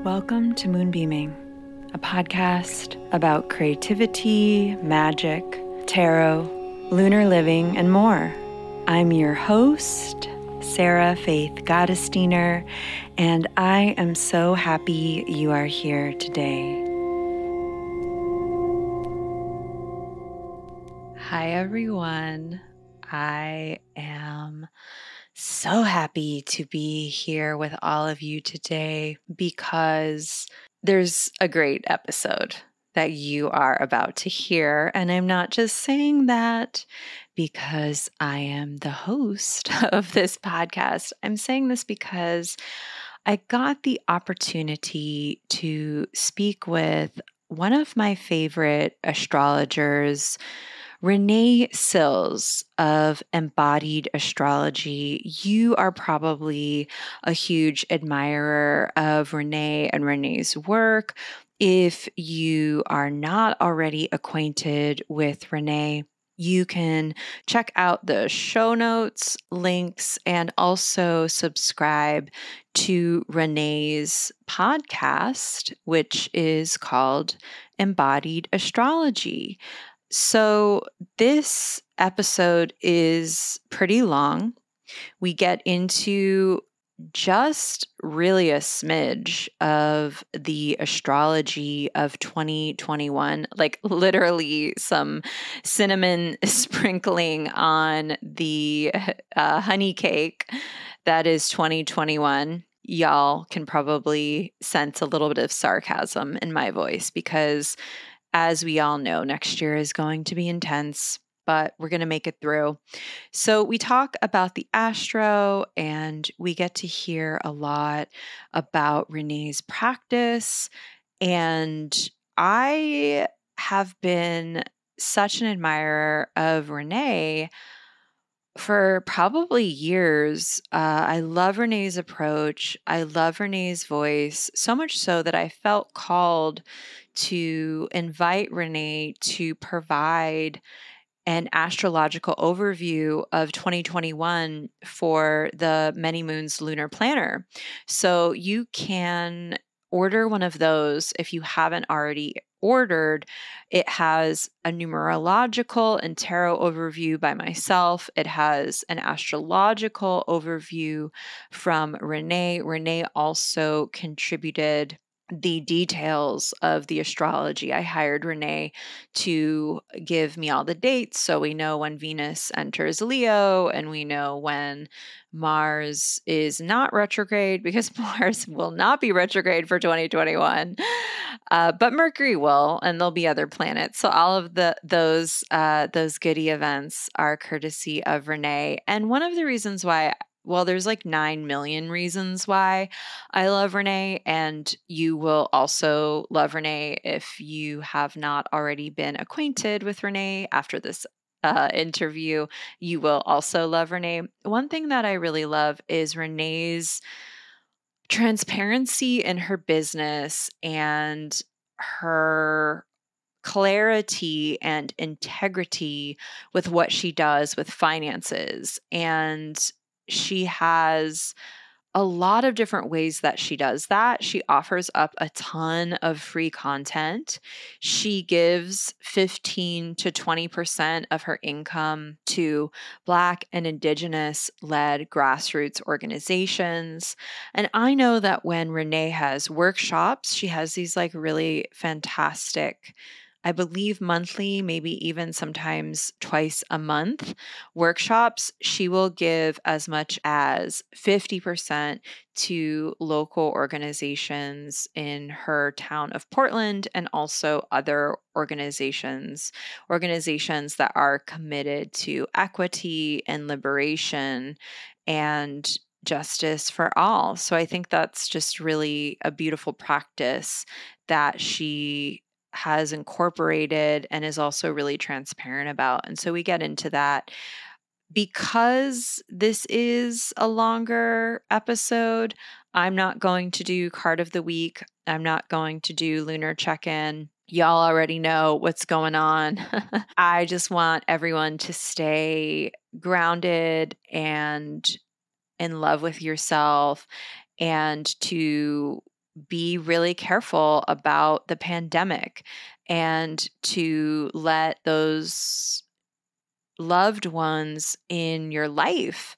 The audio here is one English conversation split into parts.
Welcome to Moonbeaming, a podcast about creativity, magic, tarot, lunar living, and more. I'm your host, Sarah Faith Gottesdiener, and I am so happy you are here today. Hi, everyone. I am so happy to be here with all of you today because there's a great episode that you are about to hear. And I'm not just saying that because I am the host of this podcast. I'm saying this because I got the opportunity to speak with one of my favorite astrologers, Renee Sills of Embodied Astrology. You are probably a huge admirer of Renee and Renee's work. If you are not already acquainted with Renee, you can check out the show notes, links, and also subscribe to Renee's podcast, which is called Embodied Astrology. So this episode is pretty long. We get into just really a smidge of the astrology of 2021, like literally some cinnamon sprinkling on the honey cake that is 2021. Y'all can probably sense a little bit of sarcasm in my voice because, as we all know, next year is going to be intense, but we're going to make it through. So we talk about the astro, and we get to hear a lot about Renee's practice. And I have been such an admirer of Renee for probably years. I love Renee's approach. I love Renee's voice, so much so that I felt called to invite Renee to provide an astrological overview of 2021 for the Many Moons Lunar Planner. So you can order one of those if you haven't already ordered. It has a numerological and tarot overview by myself. It has an astrological overview from Renee. Renee also contributed the details of the astrology. I hired Renee to give me all the dates so we know when Venus enters Leo and we know when Mars is not retrograde, because Mars will not be retrograde for 2021, but Mercury will, and there'll be other planets. So all of those goodie events are courtesy of Renee. And one of the reasons why, well, there's like 9 million reasons why I love Renee, and you will also love Renee if you have not already been acquainted with Renee after this interview. You will also love Renee. One thing that I really love is Renee's transparency in her business and her clarity and integrity with what she does with finances. And she has a lot of different ways that she does that. She offers up a ton of free content. She gives 15 to 20% of her income to Black and Indigenous led grassroots organizations. And I know that when Renee has workshops, she has these like really fantastic, I believe monthly, maybe even sometimes twice a month workshops. She will give as much as 50% to local organizations in her town of Portland, and also other organizations that are committed to equity and liberation and justice for all. So I think that's just really a beautiful practice that she has incorporated and is also really transparent about. And so we get into that. Because this is a longer episode, I'm not going to do card of the week. I'm not going to do lunar check-in. Y'all already know what's going on. I just want everyone to stay grounded and in love with yourself, and to be really careful about the pandemic and to let those loved ones in your life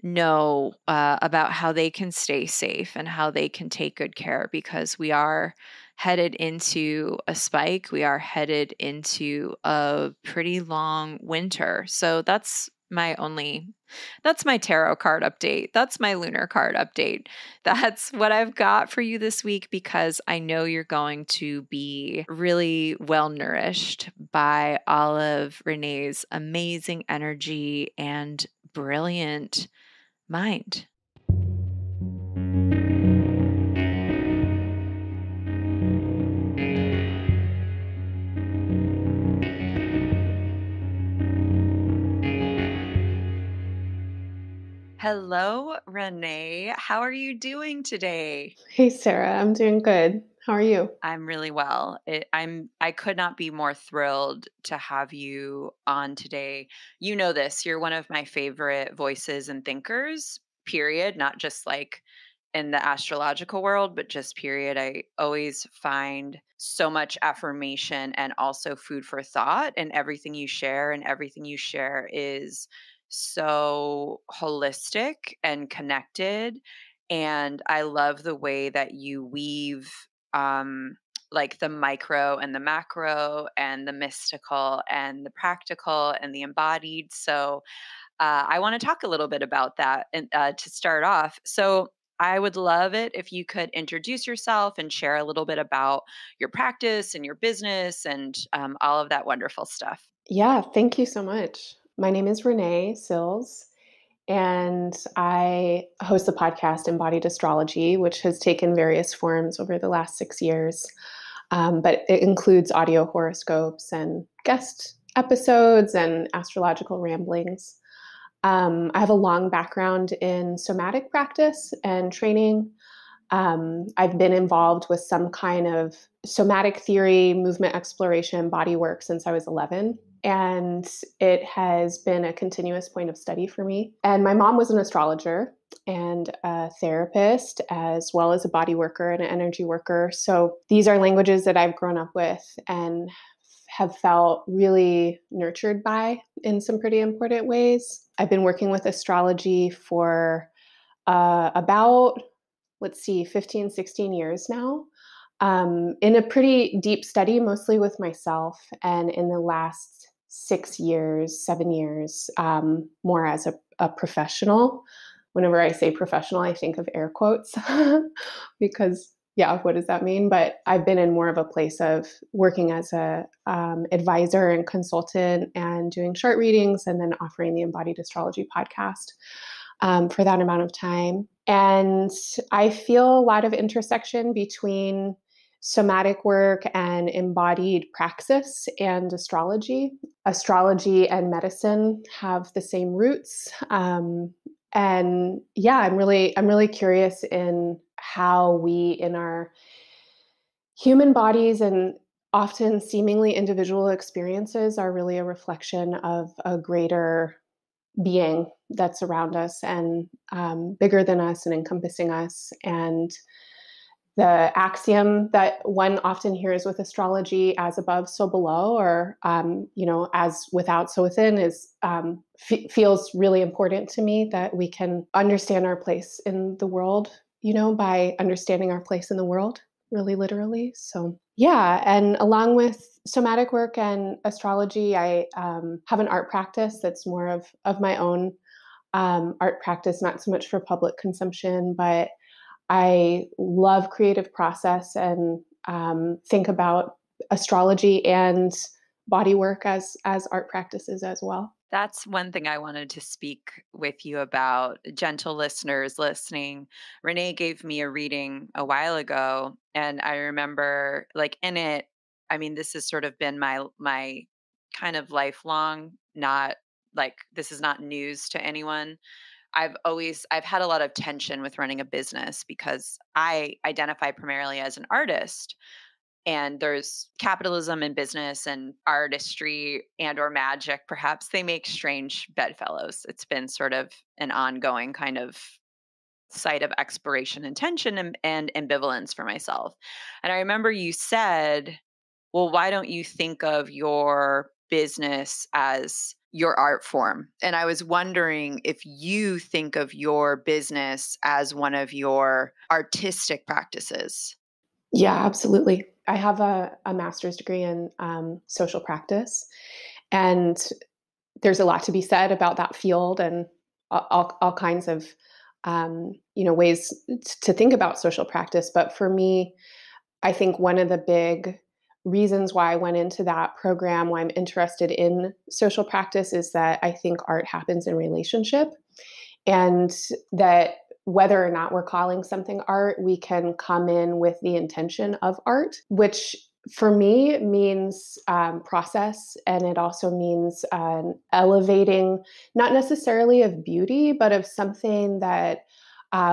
know about how they can stay safe and how they can take good care, because we are headed into a spike. We are headed into a pretty long winter. So that's my tarot card update. That's my lunar card update. That's what I've got for you this week, because I know you're going to be really well nourished by all of Renee's amazing energy and brilliant mind. Hello, Renee. How are you doing today? Hey Sarah, I'm doing good. How are you? I'm really well. I could not be more thrilled to have you on today. You know this. You're one of my favorite voices and thinkers, period, not just like in the astrological world, but just period. I always find so much affirmation and also food for thought in everything you share, and everything you share is so holistic and connected. And I love the way that you weave um, like the micro and the macro and the mystical and the practical and the embodied. So I want to talk a little bit about that and, to start off. So I would love it if you could introduce yourself and share a little bit about your practice and your business and all of that wonderful stuff. Yeah, thank you so much. My name is Renee Sills, and I host the podcast Embodied Astrology, which has taken various forms over the last 6 years. But it includes audio horoscopes and guest episodes and astrological ramblings. I have a long background in somatic practice and training. I've been involved with some kind of somatic theory, movement exploration, body work since I was 11. And it has been a continuous point of study for me. And my mom was an astrologer and a therapist, as well as a body worker and an energy worker. So these are languages that I've grown up with and have felt really nurtured by in some pretty important ways. I've been working with astrology for about, let's see, 15, 16 years now, in a pretty deep study, mostly with myself. And in the last 6 years, 7 years, more as a professional. Whenever I say professional, I think of air quotes because, yeah, what does that mean? But I've been in more of a place of working as a advisor and consultant and doing chart readings and then offering the Embodied Astrology podcast for that amount of time. And I feel a lot of intersection between somatic work and embodied praxis and astrology. Astrology and medicine have the same roots. And yeah, I'm really curious in how we in our human bodies and often seemingly individual experiences are really a reflection of a greater being that's around us and bigger than us and encompassing us. And the axiom that one often hears with astrology, as above, so below, or as without, so within, is feels really important to me, that we can understand our place in the world, by understanding our place in the world, really literally. So yeah, and along with somatic work and astrology, I have an art practice that's more of my own art practice, not so much for public consumption, but I love creative process and think about astrology and body work as art practices as well. That's one thing I wanted to speak with you about. Gentle listeners listening, Renee gave me a reading a while ago, and I remember, like, in it, I mean, this has sort of been my kind of lifelong, not like this is not news to anyone. I've had a lot of tension with running a business because I identify primarily as an artist, and there's capitalism in business and artistry and or magic. Perhaps they make strange bedfellows. It's been sort of an ongoing kind of site of exploration and tension and ambivalence for myself. And I remember you said, well, why don't you think of your business as your art form? And I was wondering if you think of your business as one of your artistic practices. Yeah, absolutely. I have a master's degree in social practice, and there's a lot to be said about that field and all kinds of ways to think about social practice. But for me, I think one of the big reasons why I went into that program, why I'm interested in social practice, is that I think art happens in relationship, and that whether or not we're calling something art, we can come in with the intention of art, which for me means process, and it also means elevating, not necessarily of beauty, but of something that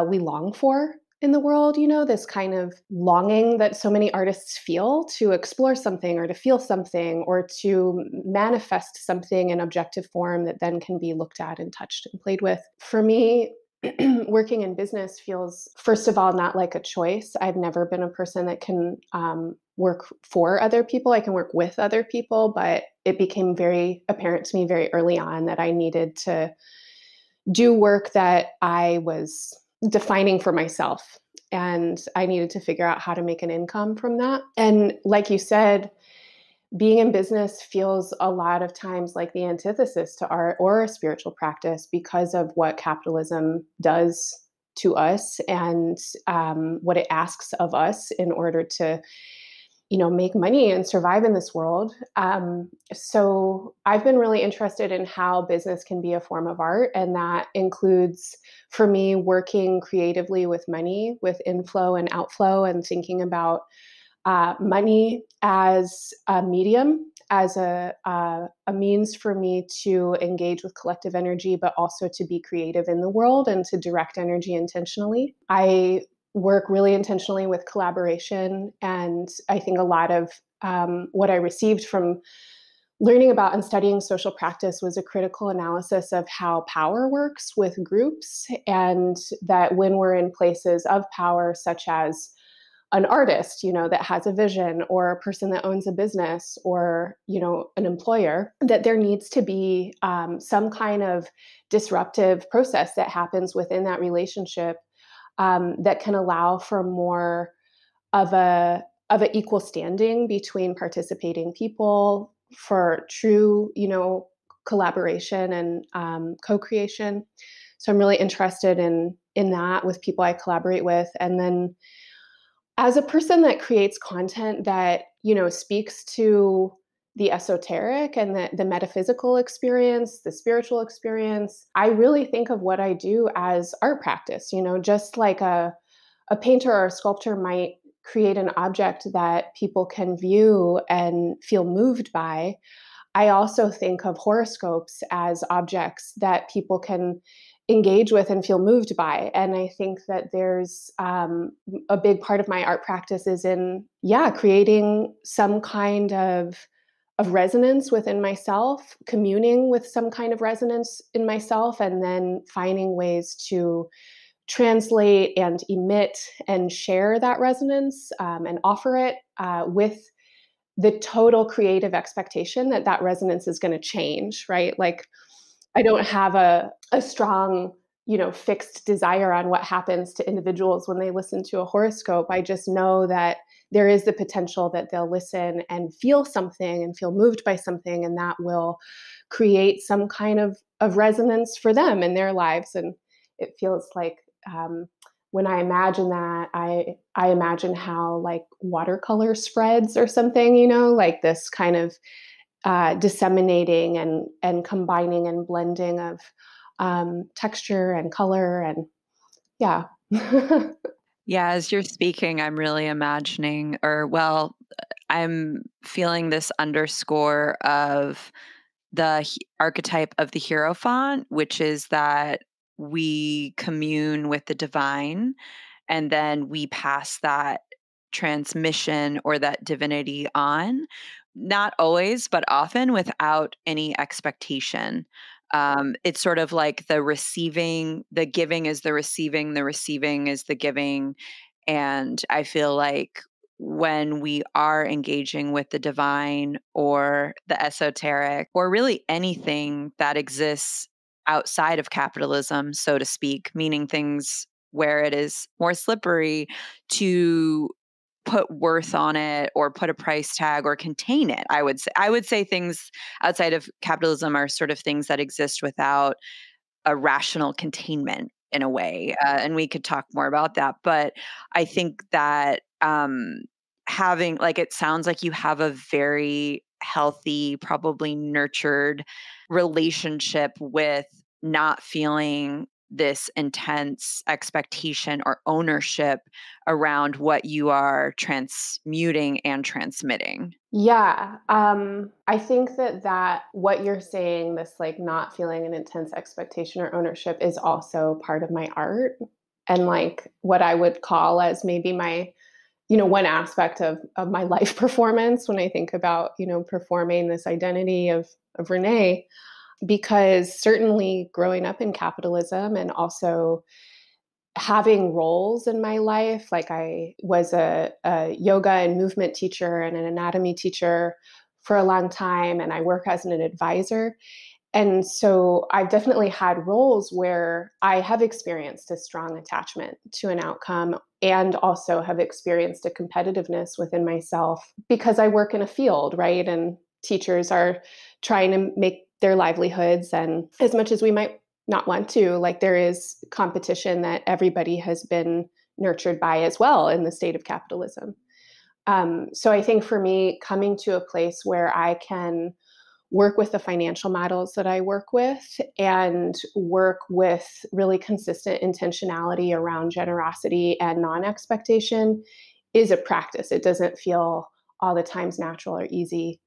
we long for in the world, this kind of longing that so many artists feel to explore something or to feel something or to manifest something in objective form that then can be looked at and touched and played with. For me, working in business feels, first of all, not like a choice. I've never been a person that can work for other people. I can work with other people, but it became very apparent to me very early on that I needed to do work that I was defining for myself. And I needed to figure out how to make an income from that. And like you said, being in business feels a lot of times like the antithesis to art or a spiritual practice because of what capitalism does to us and what it asks of us in order to make money and survive in this world. So I've been really interested in how business can be a form of art. And that includes, for me, working creatively with money, with inflow and outflow, and thinking about money as a medium, as a means for me to engage with collective energy, but also to be creative in the world and to direct energy intentionally. I work really intentionally with collaboration. And I think a lot of what I received from learning about and studying social practice was a critical analysis of how power works with groups, and that when we're in places of power, such as an artist, that has a vision, or a person that owns a business, or, an employer, that there needs to be some kind of disruptive process that happens within that relationship that can allow for more of an equal standing between participating people for true, collaboration and co-creation. So I'm really interested in that with people I collaborate with. And then as a person that creates content that, speaks to the esoteric and the metaphysical experience, the spiritual experience, I really think of what I do as art practice, just like a painter or a sculptor might create an object that people can view and feel moved by. I also think of horoscopes as objects that people can engage with and feel moved by. And I think that there's a big part of my art practice is in, creating some kind of resonance within myself, communing with some kind of resonance in myself, and then finding ways to translate and emit and share that resonance and offer it with the total creative expectation that that resonance is going to change, right? Like, I don't have a strong, fixed desire on what happens to individuals when they listen to a horoscope. I just know that there is the potential that they'll listen and feel something and feel moved by something, and that will create some kind of resonance for them in their lives. And it feels like when I imagine that, I imagine how like watercolor spreads or something, like this kind of disseminating and combining and blending of texture and color, and yeah. Yeah, as you're speaking, I'm really imagining, I'm feeling this underscore of the archetype of the Hierophant, which is that we commune with the divine and then we pass that transmission or that divinity on, not always, but often without any expectation. It's sort of like the receiving, the giving is the receiving is the giving. And I feel like when we are engaging with the divine or the esoteric or really anything that exists outside of capitalism, so to speak, meaning things where it is more slippery to put worth on it or put a price tag or contain it. I would say things outside of capitalism are sort of things that exist without a rational containment in a way. And we could talk more about that. But I think that having, like, it sounds like you have a very healthy, probably nurtured relationship with not feeling this intense expectation or ownership around what you are transmuting and transmitting. Yeah. I think that what you're saying, this like not feeling an intense expectation or ownership is also part of my art and like what I would call as maybe my, one aspect of my life performance when I think about, performing this identity of Renee, because certainly growing up in capitalism and also having roles in my life. Like I was a yoga and movement teacher and an anatomy teacher for a long time, and I work as an advisor. And so I've definitely had roles where I have experienced a strong attachment to an outcome and also have experienced a competitiveness within myself because I work in a field, right? And teachers are trying to make their livelihoods. And as much as we might not want to, like there is competition that everybody has been nurtured by as well in the state of capitalism. So I think for me, coming to a place where I can work with the financial models that I work with and work with really consistent intentionality around generosity and non-expectation is a practice. It doesn't feel all the times natural or easy,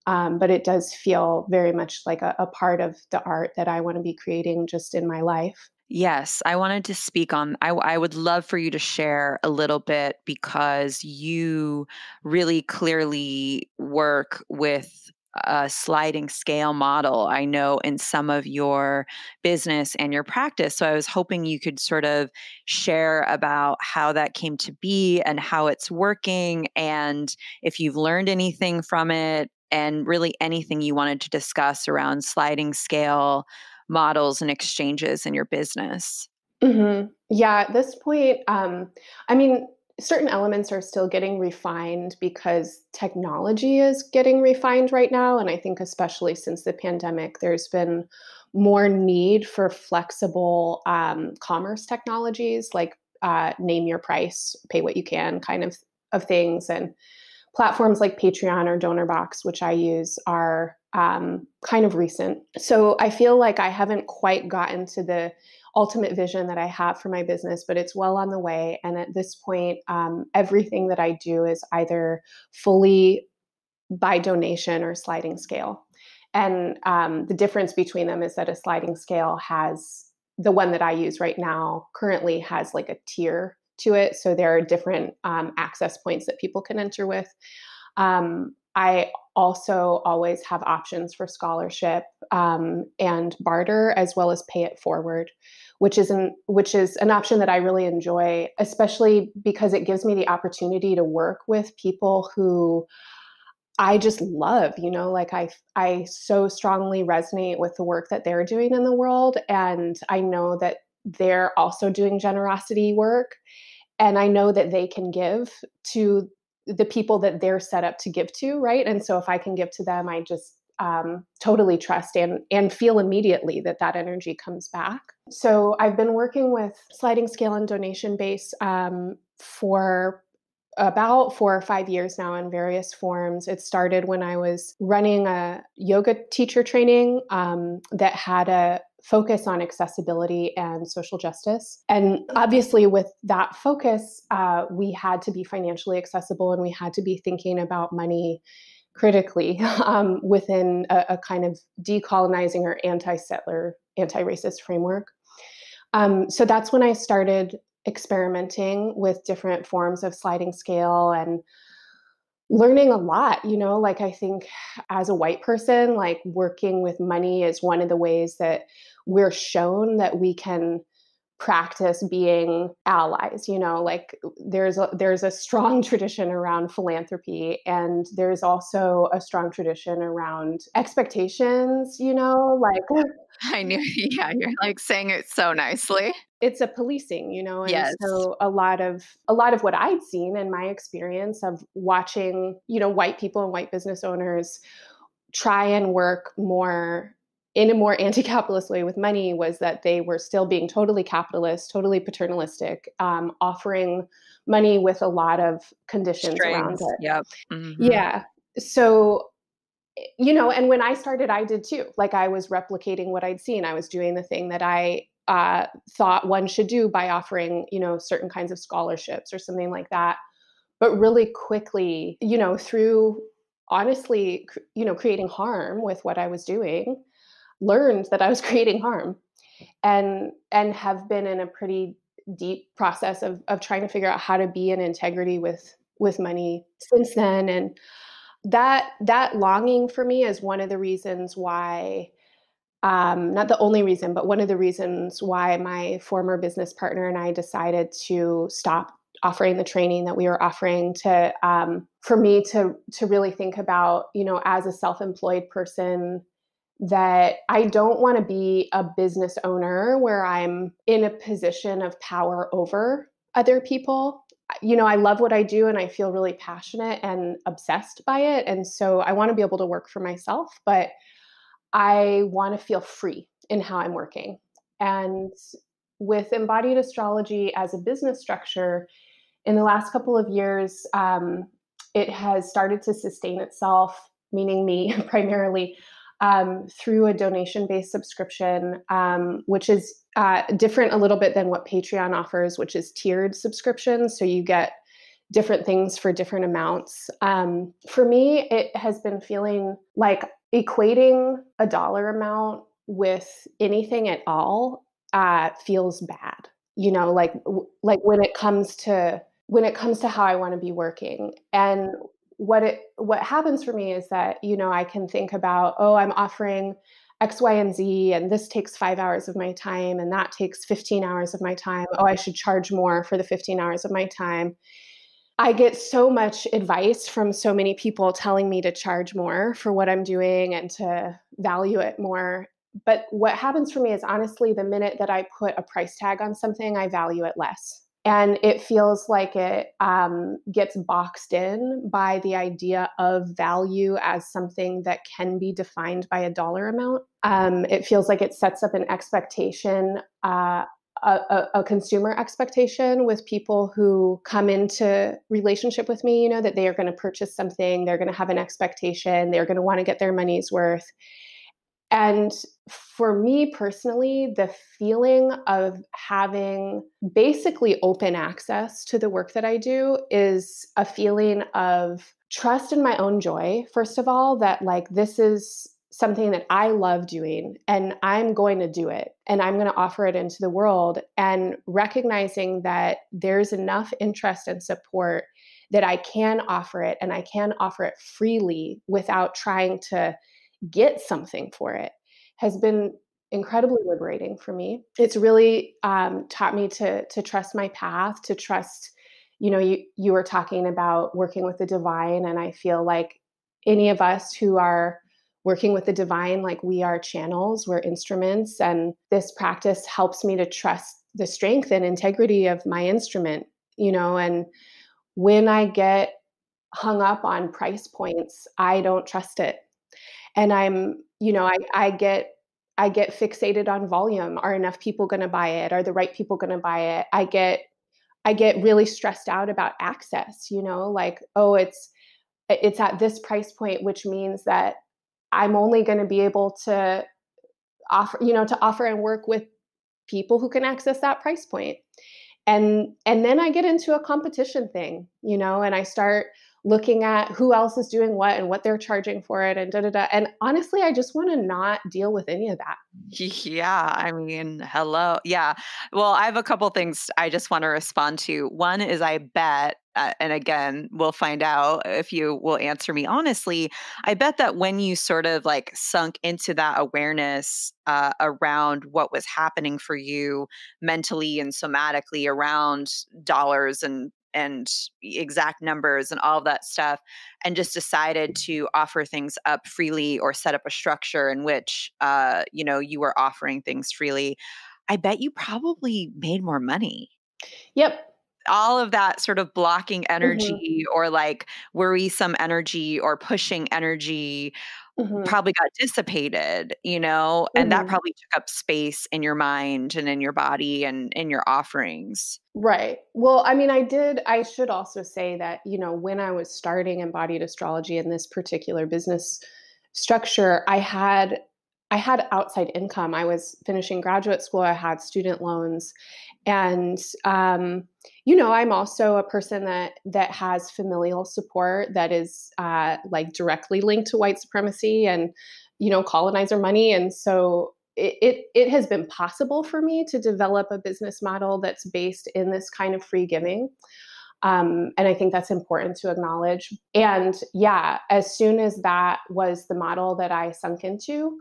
but it does feel very much like a part of the art that I want to be creating just in my life. Yes, I wanted to speak on, I would love for you to share a little bit because you really clearly work with a sliding scale model. I know in some of your business and your practice. So I was hoping you could sort of share about how that came to be and how it's working and if you've learned anything from it and really anything you wanted to discuss around sliding scale models and exchanges in your business. Yeah, at this point, I mean, certain elements are still getting refined because technology is getting refined right now. And I think, especially since the pandemic, there's been more need for flexible commerce technologies like name your price, pay what you can kind of things. And platforms like Patreon or DonorBox, which I use, are kind of recent. So I feel like I haven't quite gotten to the ultimate vision that I have for my business, but it's well on the way. And at this point, everything that I do is either fully by donation or sliding scale. And the difference between them is that a sliding scale has the one that I use right now currently has like a tier to it. So there are different access points that people can enter with. I also always have options for scholarship and barter, as well as pay it forward, which is an option that I really enjoy, especially because it gives me the opportunity to work with people who I just love. Like I so strongly resonate with the work that they're doing in the world, and I know that they're also doing generosity work, and I know that they can give to the people that they're set up to give to, right? And so if I can give to them, I just totally trust and feel immediately that energy comes back. So I've been working with sliding scale and donation base for about 4 or 5 years now in various forms. It started when I was running a yoga teacher training that had a focus on accessibility and social justice. And obviously, with that focus, we had to be financially accessible and we had to be thinking about money critically within a kind of decolonizing or anti-settler, anti-racist framework. So that's when I started experimenting with different forms of sliding scale and learning a lot, like I think as a white person, like working with money is one of the ways that we're shown that we can practice being allies. Like there's a strong tradition around philanthropy, and there's also a strong tradition around expectations, like I knew. Yeah, you're like saying it so nicely. it's a policing, and Yes. so a lot of what I'd seen in my experience of watching, white people and white business owners try and work more in a more anti-capitalist way with money was that they were still being totally capitalist, totally paternalistic, offering money with a lot of conditions around Strings. it. Yep. Hmm. Yeah. So, and when I started, I did too. Like I was replicating what I'd seen. I was doing the thing that I thought one should do by offering, certain kinds of scholarships or something like that. But really quickly, through honestly, creating harm with what I was doing, learned that I was creating harm, and have been in a pretty deep process of trying to figure out how to be in integrity with money since then. And that longing for me is one of the reasons why, not the only reason, but one of the reasons why my former business partner and I decided to stop offering the training that we were offering, to for me to really think about, as a self-employed person, that I don't want to be a business owner where I'm in a position of power over other people. I love what I do and I feel really passionate and obsessed by it. And so I want to be able to work for myself, but I want to feel free in how I'm working. And with embodied astrology as a business structure, in the last couple of years, it has started to sustain itself, meaning me primarily, through a donation based subscription, which is different a little bit than what Patreon offers, which is tiered subscriptions. So you get different things for different amounts. For me, it has been feeling like equating a dollar amount with anything at all feels bad. Like when it comes to how I want to be working. And what happens for me is that, I can think about, oh, I'm offering X, Y, and Z, and this takes 5 hours of my time, and that takes 15 hours of my time. Oh, I should charge more for the 15 hours of my time. I get so much advice from so many people telling me to charge more for what I'm doing and to value it more. But what happens for me is, honestly, the minute that I put a price tag on something, I value it less. And it feels like it gets boxed in by the idea of value as something that can be defined by a dollar amount. It feels like it sets up an expectation, a consumer expectation with people who come into relationship with me, that they are going to purchase something, they're going to have an expectation, they're going to want to get their money's worth. And for me personally, the feeling of having basically open access to the work that I do is a feeling of trust in my own joy, first of all, that like this is something that I love doing and I'm going to do it and I'm going to offer it into the world, and recognizing that there's enough interest and support that I can offer it, and I can offer it freely without trying to get something for it, has been incredibly liberating for me. It's really taught me to trust my path, to trust. You were talking about working with the divine, and I feel like any of us who are working with the divine, like we are channels, we're instruments, and this practice helps me to trust the strength and integrity of my instrument. And when I get hung up on price points, I don't trust it. And I get fixated on volume. Are enough people going to buy it? Are the right people going to buy it? I get really stressed out about access, like, oh, it's at this price point, which means that I'm only going to be able to offer and work with people who can access that price point. And then I get into a competition thing, and I start looking at who else is doing what and what they're charging for it and da da da. And honestly, I just want to not deal with any of that. Yeah, I mean, hello. Yeah. Well, I have a couple things I just want to respond to. One is I bet, and again, we'll find out if you will answer me honestly. I bet that when you sort of like sunk into that awareness around what was happening for you mentally and somatically around dollars and exact numbers and all of that stuff, and just decided to offer things up freely or set up a structure in which you were offering things freely, I bet you probably made more money. Yep. All of that sort of blocking Hmm. energy or like worrisome energy or pushing energy Hmm. probably got dissipated, and that Hmm. probably took up space in your mind and in your body and in your offerings. Right. Well, I mean, I should also say that, when I was starting embodied astrology in this particular business structure, I had outside income. I was finishing graduate school, I had student loans, and I'm also a person that has familial support that is like directly linked to white supremacy and colonizer money, and so it has been possible for me to develop a business model that's based in this kind of free giving. And I think that's important to acknowledge. And yeah, as soon as that was the model that I sunk into,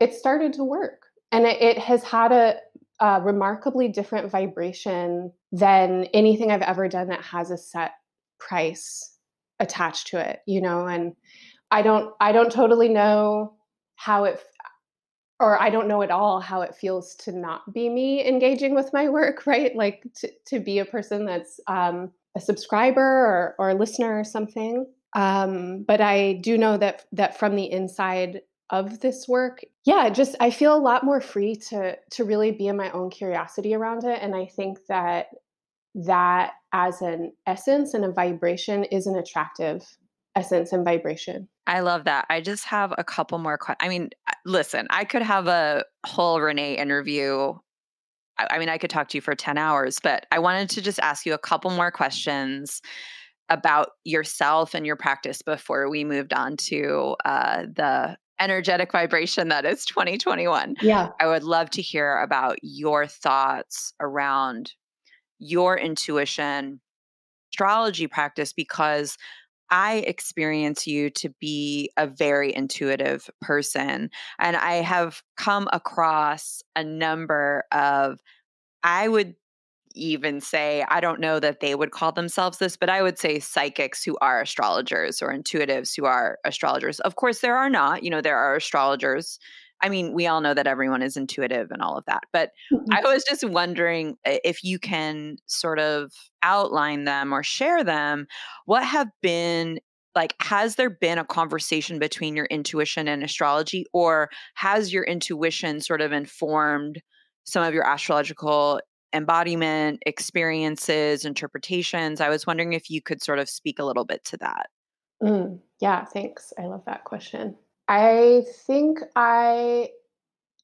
it started to work. And it has had a remarkably different vibration than anything I've ever done that has a set price attached to it, and I don't totally know how it or I don't know at all how it feels to not be me engaging with my work, right? Like to be a person that's a subscriber or a listener or something. But I do know that from the inside of this work, yeah, just I feel a lot more free to really be in my own curiosity around it. And I think that as an essence and a vibration is an attractive essence and vibration. I love that. I just have a couple more I mean, listen, I could have a whole Renee interview. I mean, I could talk to you for 10 hours, but I wanted to just ask you a couple more questions about yourself and your practice before we moved on to the energetic vibration that is 2021. Yeah. I would love to hear about your thoughts around your intuition astrology practice, because I experience you to be a very intuitive person. And I have come across a number of, I would even say, I don't know that they would call themselves this, but I would say psychics who are astrologers or intuitives who are astrologers. Of course, there are not, there are astrologers. I mean, we all know that everyone is intuitive and all of that. But I was just wondering if you can sort of outline them or share them. What have been like, has there been a conversation between your intuition and astrology, or has your intuition sort of informed some of your astrological embodiment, experiences, interpretations? I was wondering if you could sort of speak a little bit to that. Yeah, thanks. I love that question. I think I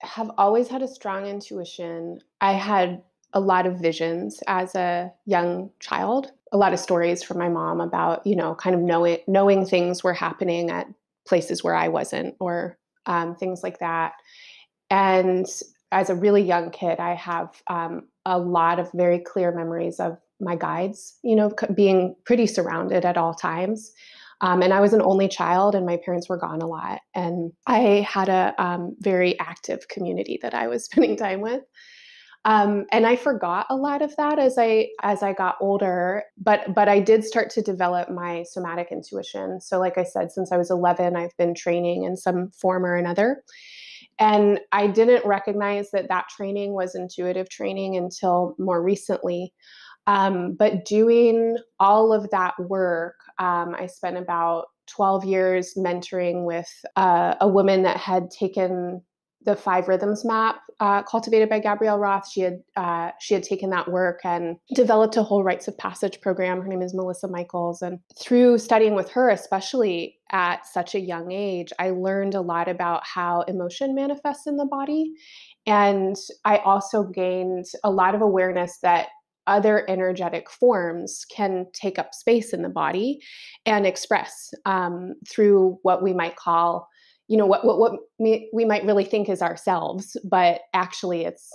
have always had a strong intuition. I had a lot of visions as a young child, a lot of stories from my mom about, kind of knowing things were happening at places where I wasn't, or things like that. And as a really young kid, I have a lot of very clear memories of my guides, being pretty surrounded at all times. And I was an only child, and my parents were gone a lot. And I had a very active community that I was spending time with. And I forgot a lot of that as I got older, but I did start to develop my somatic intuition. So, like I said, since I was 11, I've been training in some form or another. And I didn't recognize that training was intuitive training until more recently. But doing all of that work, I spent about 12 years mentoring with a woman that had taken the Five Rhythms map, cultivated by Gabrielle Roth. She had taken that work and developed a whole rites of passage program. Her name is Melissa Michaels, and through studying with her, especially at such a young age, I learned a lot about how emotion manifests in the body, and I also gained a lot of awareness that other energetic forms can take up space in the body and express through what we might call, we might really think is ourselves, but actually it's,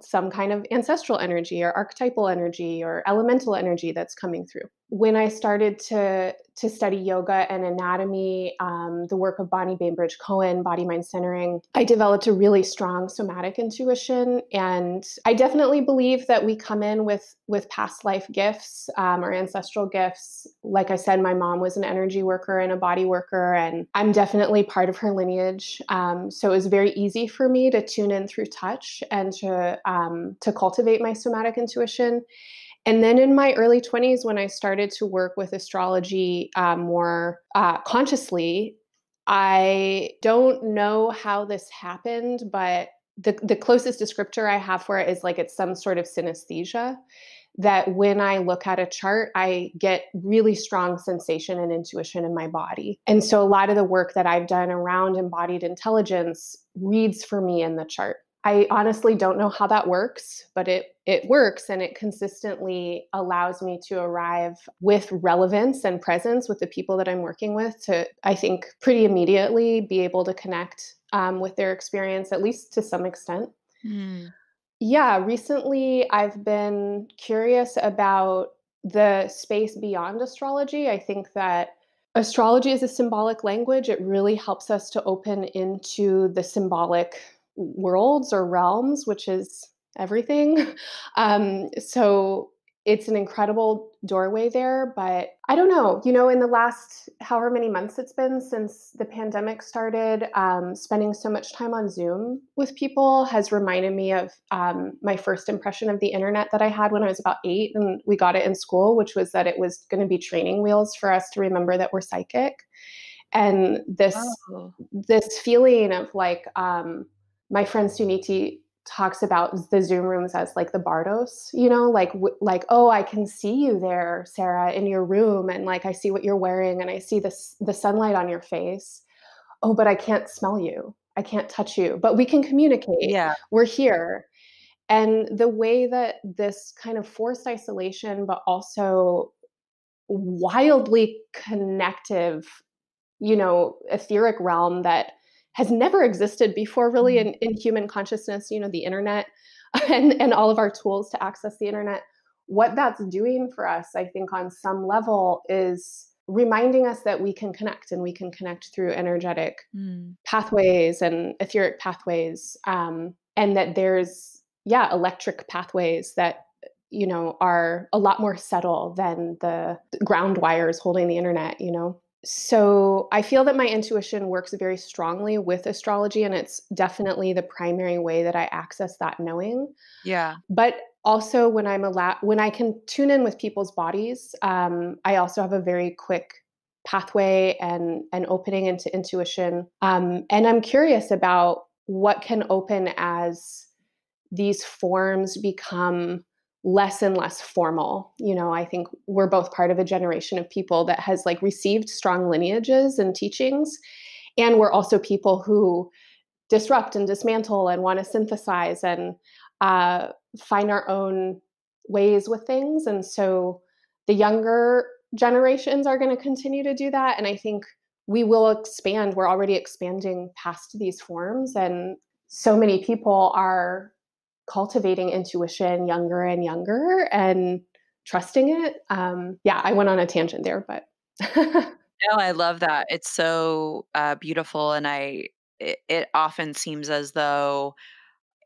some kind of ancestral energy or archetypal energy or elemental energy that's coming through. When I started to study yoga and anatomy, the work of Bonnie Bainbridge Cohen, body mind centering, I developed a really strong somatic intuition, and I definitely believe that we come in with past life gifts or ancestral gifts. Like I said, my mom was an energy worker and a body worker, and I'm definitely part of her lineage. So it was very easy for me to tune in through touch and to cultivate my somatic intuition. And then in my early 20s, when I started to work with astrology more consciously, I don't know how this happened, but the closest descriptor I have for it is like it's some sort of synesthesia, that when I look at a chart, I get really strong sensation and intuition in my body. And so a lot of the work that I've done around embodied intelligence reads for me in the chart. I honestly don't know how that works, but it works, and it consistently allows me to arrive with relevance and presence with the people that I'm working with to, I think, pretty immediately be able to connect with their experience, at least to some extent. Mm. Yeah, recently I've been curious about the space beyond astrology. I think that astrology is a symbolic language. It really helps us to open into the symbolic worlds or realms, which is everything. So it's an incredible doorway there. But I don't know, in the last however many months it's been since the pandemic started, spending so much time on Zoom with people has reminded me of my first impression of the internet that I had when I was about 8, and we got it in school, which was that it was going to be training wheels for us to remember that we're psychic. And Oh. this feeling of like, my friend Suniti talks about the Zoom rooms as like the Bardos, like, oh, I can see you there, Sarah, in your room, and like I see what you're wearing, and I see the sunlight on your face. Oh, but I can't smell you. I can't touch you, but we can communicate. Yeah. We're here. And the way that this kind of forced isolation, but also wildly connective, etheric realm that has never existed before really Mm. in human consciousness, the internet and all of our tools to access the internet. What that's doing for us, I think, on some level is reminding us that we can connect, and we can connect through energetic Mm. pathways and etheric pathways, and that there's, yeah, electric pathways that are a lot more subtle than the ground wires holding the internet. So I feel that my intuition works very strongly with astrology, and it's definitely the primary way that I access that knowing. Yeah. But also when I can tune in with people's bodies, I also have a very quick pathway and an opening into intuition. And I'm curious about what can open as these forms become less and less formal. I think we're both part of a generation of people that has like received strong lineages and teachings. And we're also people who disrupt and dismantle and want to synthesize and uh, find our own ways with things. And so the younger generations are going to continue to do that. And I think we will expand. We're already expanding past these forms. And so many people are cultivating intuition younger and younger and trusting it. Yeah, I went on a tangent there, but No, I love that. It's so beautiful, and it often seems as though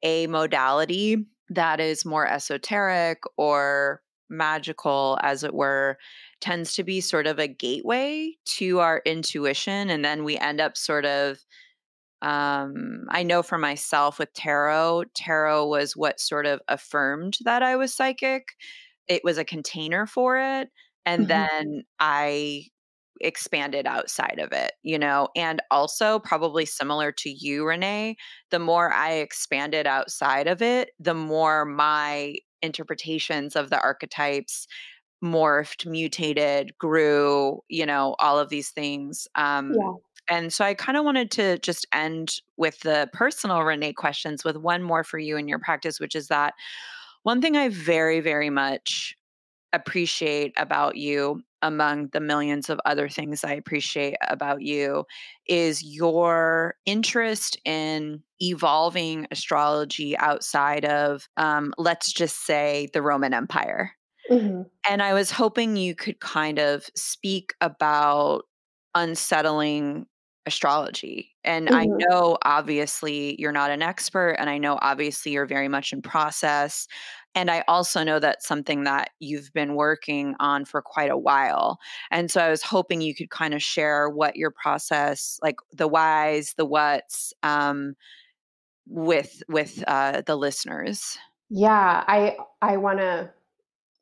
a modality that is more esoteric or magical, as it were, tends to be sort of a gateway to our intuition, and then we end up sort of I know for myself with tarot was what sort of affirmed that I was psychic. It was a container for it. And Mhm. then I expanded outside of it, and also probably similar to you, Renee, the more I expanded outside of it, the more my interpretations of the archetypes morphed, mutated, grew, all of these things. Yeah. And so I kind of wanted to just end with the personal Renee questions with one more for you in your practice, which is that One thing I very, very much appreciate about you, among the millions of other things I appreciate about you, is your interest in evolving astrology outside of, let's just say, the Roman Empire. Hmm. And I was hoping you could kind of speak about unsettling astrology. And I Hmm. know obviously you're not an expert, and I know obviously you're very much in process. And I also know that's something that you've been working on for quite a while. And so I was hoping you could kind of share what your process, like the whys, the whats, with the listeners. Yeah, I want to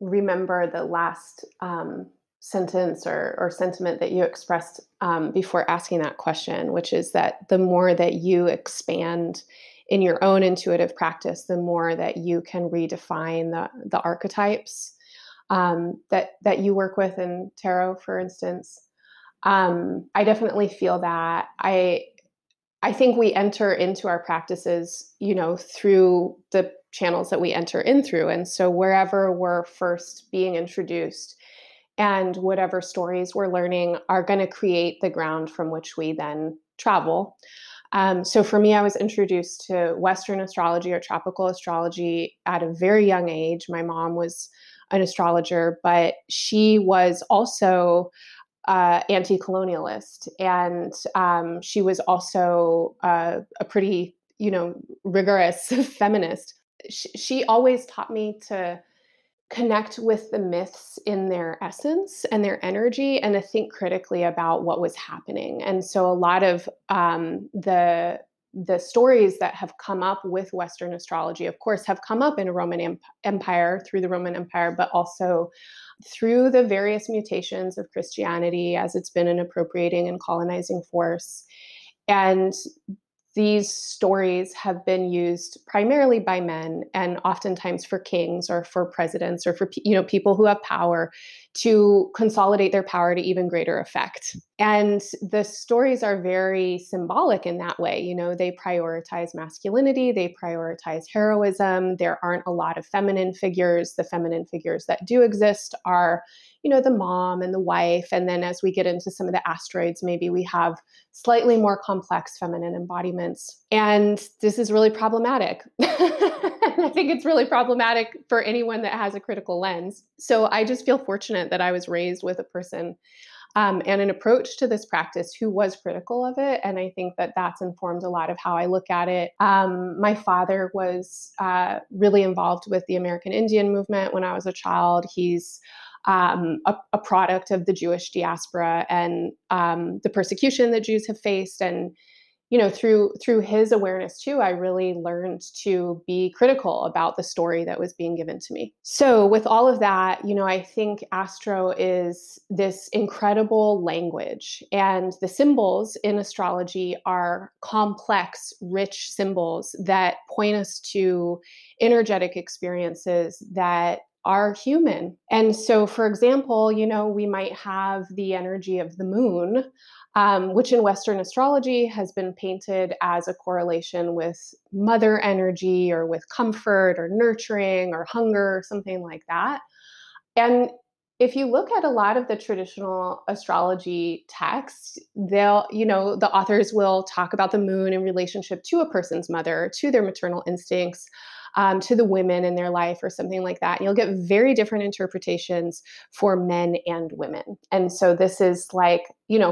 remember the last sentence or sentiment that you expressed before asking that question, which is that the more that you expand in your own intuitive practice, the more that you can redefine the archetypes that you work with in tarot, for instance. I definitely feel that. I think we enter into our practices, through the channels that we enter in through. And so wherever we're first being introduced and whatever stories we're learning are going to create the ground from which we then travel. So for me, I was introduced to Western astrology or tropical astrology at a very young age. My mom was an astrologer, but she was also anti-colonialist, and she was also a pretty, rigorous feminist. She always taught me to connect with the myths in their essence and their energy, and to think critically about what was happening. And so, a lot of the stories that have come up with Western astrology, of course, have come up in a Empire through the Roman Empire, but also through the various mutations of Christianity as it's been an appropriating and colonizing force. And these stories have been used primarily by men, and oftentimes for kings or for presidents or for people who have power, to consolidate their power to even greater effect. And the stories are very symbolic in that way. They prioritize masculinity, they prioritize heroism. There aren't a lot of feminine figures. The feminine figures that do exist are the mom and the wife. And then as we get into some of the asteroids, maybe we have slightly more complex feminine embodiments. And this is really problematic. I think it's really problematic for anyone that has a critical lens. So I just feel fortunate that I was raised with a person and an approach to this practice who was critical of it. And I think that that's informed a lot of how I look at it. My father was really involved with the American Indian movement when I was a child. He's a product of the Jewish diaspora and the persecution that Jews have faced. And through his awareness too, I really learned to be critical about the story that was being given to me. So with all of that, I think astro is this incredible language, and the symbols in astrology are complex, rich symbols that point us to energetic experiences that are human. And so, for example, we might have the energy of the moon, which in Western astrology has been painted as a correlation with mother energy or with comfort or nurturing or hunger or something like that. And if you look at a lot of the traditional astrology texts, the authors will talk about the moon in relationship to a person's mother, to their maternal instincts, to the women in their life or something like that. And you'll get very different interpretations for men and women. And so this is like,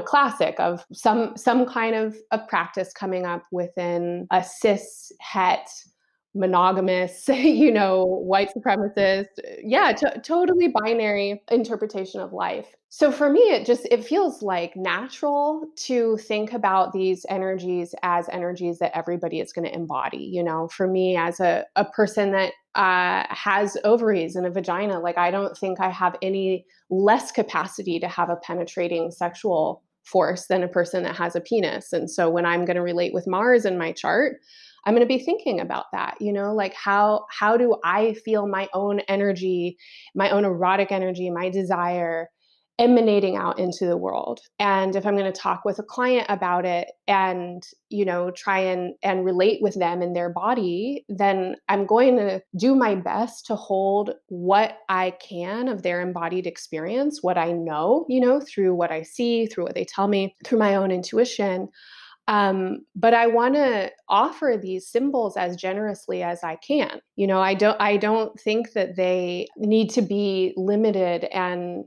classic of some kind of practice coming up within a cis het monogamous, white supremacist, yeah, totally binary interpretation of life. So for me, it feels like natural to think about these energies as energies that everybody is going to embody. For me, as a person that has ovaries and a vagina, like I don't think I have any less capacity to have a penetrating sexual force than a person that has a penis. And so when I'm going to relate with Mars in my chart, I'm going to be thinking about that, like how do I feel my own energy, my own erotic energy, my desire emanating out into the world. And if I'm going to talk with a client about it and, try and relate with them in their body, then I'm going to do my best to hold what I can of their embodied experience, what I know, through what I see, through what they tell me, through my own intuition. But I want to offer these symbols as generously as I can. I don't think that they need to be limited and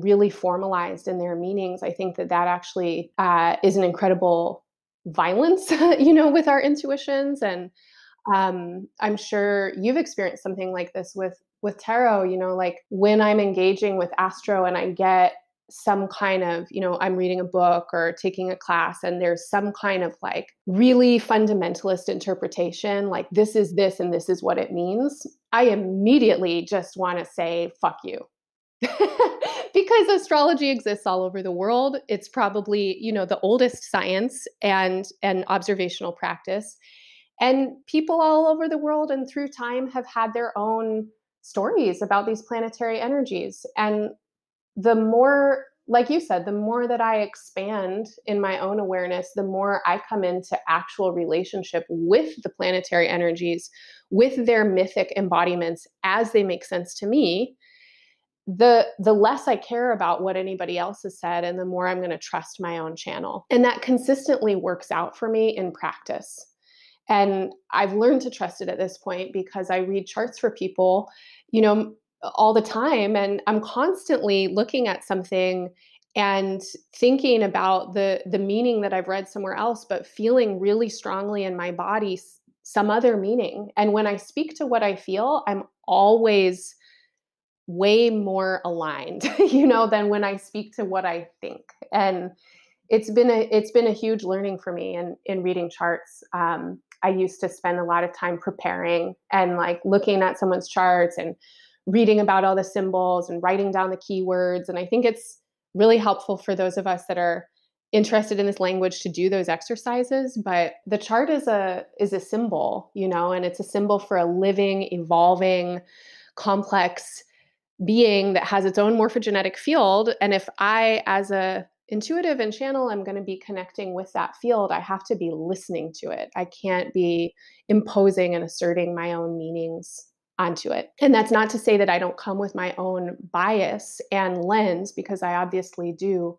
really formalized in their meanings. I think that actually is an incredible violence, with our intuitions. And I'm sure you've experienced something like this with tarot. Like when I'm engaging with astro and I get some kind of, I'm reading a book or taking a class and there's some kind of like really fundamentalist interpretation, like this is this and this is what it means, I immediately just want to say, fuck you. Because astrology exists all over the world. It's probably, the oldest science and observational practice. And people all over the world and through time have had their own stories about these planetary energies. And the more, like you said, the more that I expand in my own awareness, the more I come into actual relationship with the planetary energies, with their mythic embodiments as they make sense to me, the less I care about what anybody else has said, and the more I'm going to trust my own channel. And that consistently works out for me in practice. And I've learned to trust it at this point because I read charts for people, all the time. And I'm constantly looking at something and thinking about the meaning that I've read somewhere else, but feeling really strongly in my body some other meaning. And when I speak to what I feel, I'm always way more aligned, than when I speak to what I think. And it's been a huge learning for me in reading charts. I used to spend a lot of time preparing and like looking at someone's charts and reading about all the symbols and writing down the keywords. And I think it's really helpful for those of us that are interested in this language to do those exercises. But the chart is a symbol, and it's a symbol for a living, evolving, complex being that has its own morphogenetic field. And if I, as a intuitive and channel, I'm going to be connecting with that field, I have to be listening to it. I can't be imposing and asserting my own meanings onto it. And that's not to say that I don't come with my own bias and lens, because I obviously do.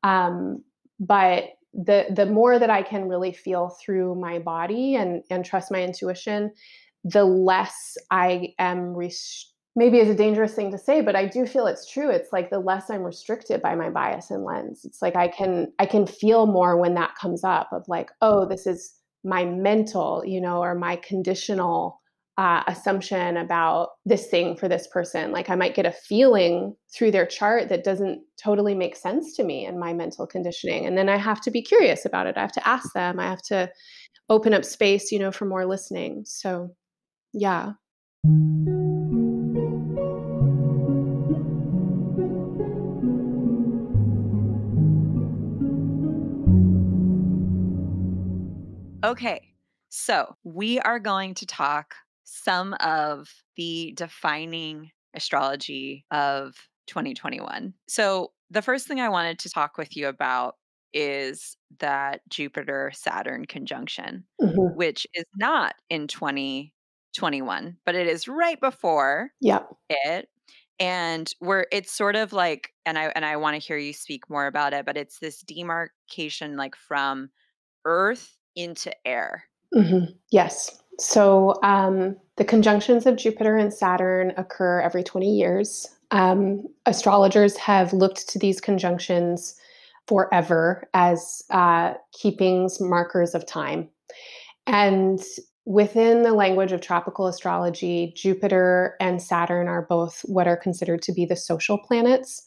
But the more that I can really feel through my body and trust my intuition, the less I am maybe it's a dangerous thing to say, but I do feel it's true. It's like the less I'm restricted by my bias and lens. It's like I can feel more when that comes up of like, oh, this is my mental, or my conditional assumption about this thing for this person. Like I might get a feeling through their chart that doesn't totally make sense to me in my mental conditioning. And then I have to be curious about it. I have to ask them. I have to open up space, for more listening. So yeah. Okay, so we are going to talk some of the defining astrology of 2021. So the first thing I wanted to talk with you about is that Jupiter-Saturn conjunction, Mm-hmm. which is not in 2021, but it is right before it. And it's sort of like, and I want to hear you speak more about it, but it's this demarcation like from Earth into air. Mm-hmm. Yes. So the conjunctions of Jupiter and Saturn occur every 20 years. Astrologers have looked to these conjunctions forever as keepings, markers of time. And within the language of tropical astrology, Jupiter and Saturn are both what are considered to be the social planets.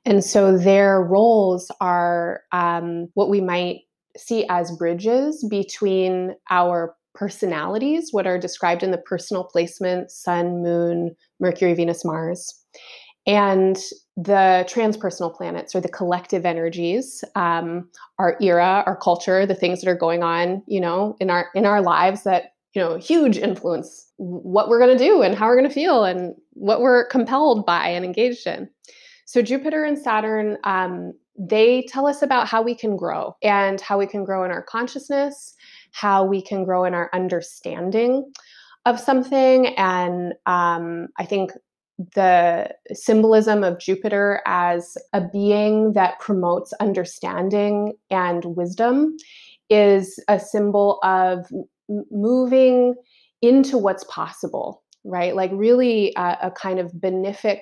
And so their roles are what we might see as bridges between our personalities, what are described in the personal placement, Sun, Moon, Mercury, Venus, Mars, and the transpersonal planets, or the collective energies, our era, our culture, the things that are going on, in our lives that, huge influence what we're going to do and how we're going to feel and what we're compelled by and engaged in. So Jupiter and Saturn, they tell us about how we can grow and how we can grow in our consciousness, how we can grow in our understanding of something. And I think the symbolism of Jupiter as a being that promotes understanding and wisdom is a symbol of moving into what's possible, right? Like really a kind of benefic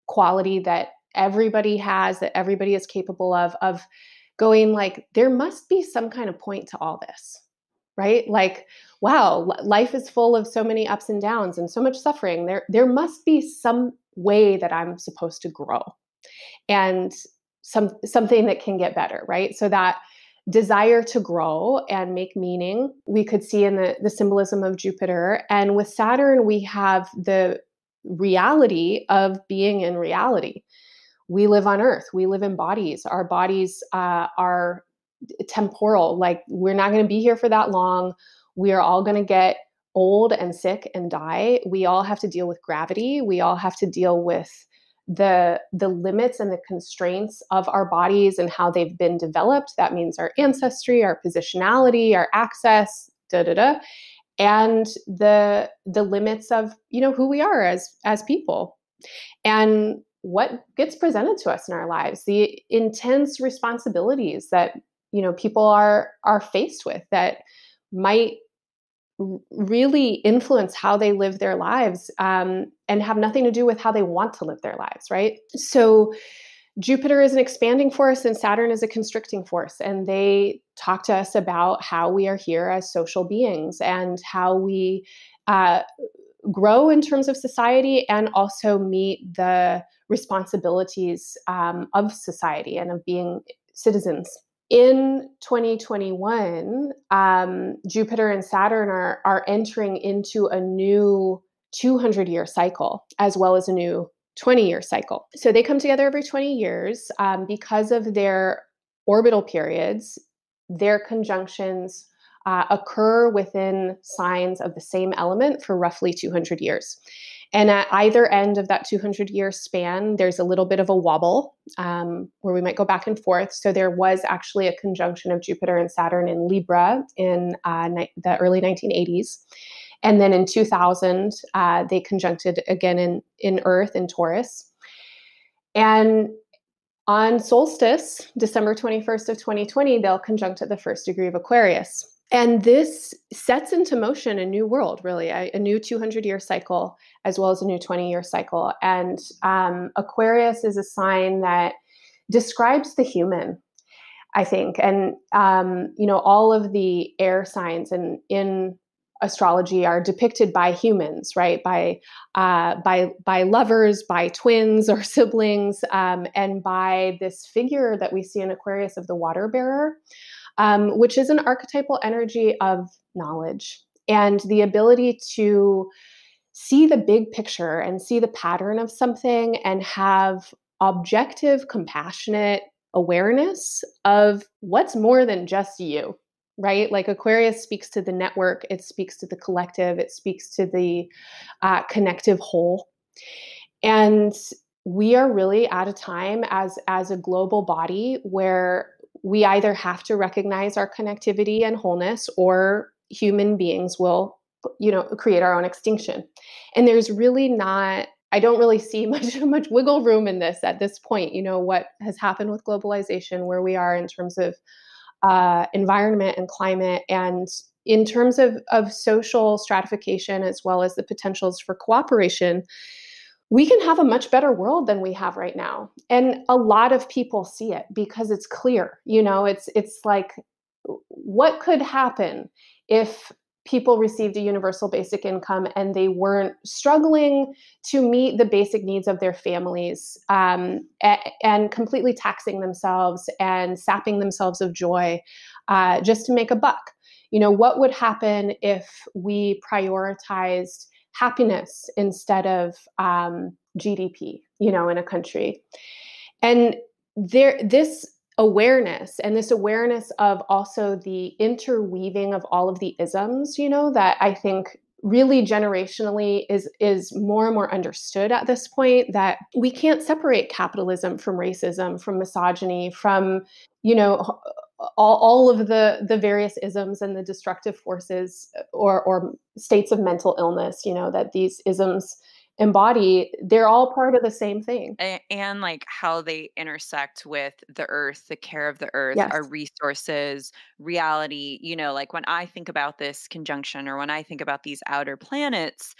quality that everybody has, that everybody is capable of going like, there must be some kind of point to all this, right? Like, wow, life is full of so many ups and downs and so much suffering. There must be some way that I'm supposed to grow and something that can get better, right? So that desire to grow and make meaning, we could see in the symbolism of Jupiter. And with Saturn, we have the reality of being in reality. We live on Earth, we live in bodies. Our bodies are temporal, like we're not going to be here for that long. We are all going to get old and sick and die. We all have to deal with gravity. We all have to deal with the limits and the constraints of our bodies and how they've been developed. That means our ancestry, our positionality, our access, and the limits of who we are as people, and what gets presented to us in our lives, the intense responsibilities that people are faced with that might really influence how they live their lives, and have nothing to do with how they want to live their lives, right? So Jupiter is an expanding force and Saturn is a constricting force. And they talk to us about how we are here as social beings and how we grow in terms of society and also meet the responsibilities of society and of being citizens. In 2021, Jupiter and Saturn are entering into a new 200-year cycle, as well as a new 20-year cycle. So they come together every 20 years because of their orbital periods. Their conjunctions occur within signs of the same element for roughly 200 years. And at either end of that 200-year span, there's a little bit of a wobble where we might go back and forth. So there was actually a conjunction of Jupiter and Saturn in Libra in the early 1980s. And then in 2000, they conjuncted again in Earth in Taurus. And on solstice, December 21st of 2020, they'll conjunct at the first degree of Aquarius. And this sets into motion a new world, really, a new 200-year cycle, as well as a new 20-year cycle. And Aquarius is a sign that describes the human, I think. And, all of the air signs in astrology are depicted by humans, right? By lovers, by twins or siblings, and by this figure that we see in Aquarius of the water bearer. Which is an archetypal energy of knowledge and the ability to see the big picture and see the pattern of something and have objective, compassionate awareness of what's more than just you, right? Like Aquarius speaks to the network, it speaks to the collective, it speaks to the connective whole. And we are really at a time as a global body where we either have to recognize our connectivity and wholeness, or human beings will, create our own extinction. And there's really not, I don't really see much wiggle room in this at this point. What has happened with globalization, where we are in terms of environment and climate, and in terms of social stratification, as well as the potentials for cooperation, we can have a much better world than we have right now. And a lot of people see it because it's clear, it's like, what could happen if people received a universal basic income and they weren't struggling to meet the basic needs of their families, and completely taxing themselves and sapping themselves of joy just to make a buck? What would happen if we prioritized happiness instead of GDP, in a country? And this awareness of also the interweaving of all of the isms, that I think really generationally is more and more understood at this point, that we can't separate capitalism from racism, from misogyny, from, you know, all of the various isms and the destructive forces or states of mental illness, you know, that these isms embody. They're all part of the same thing. And like how they intersect with the earth, the care of the earth, Yes. our resources, reality. Like when I think about this conjunction or when I think about these outer planets,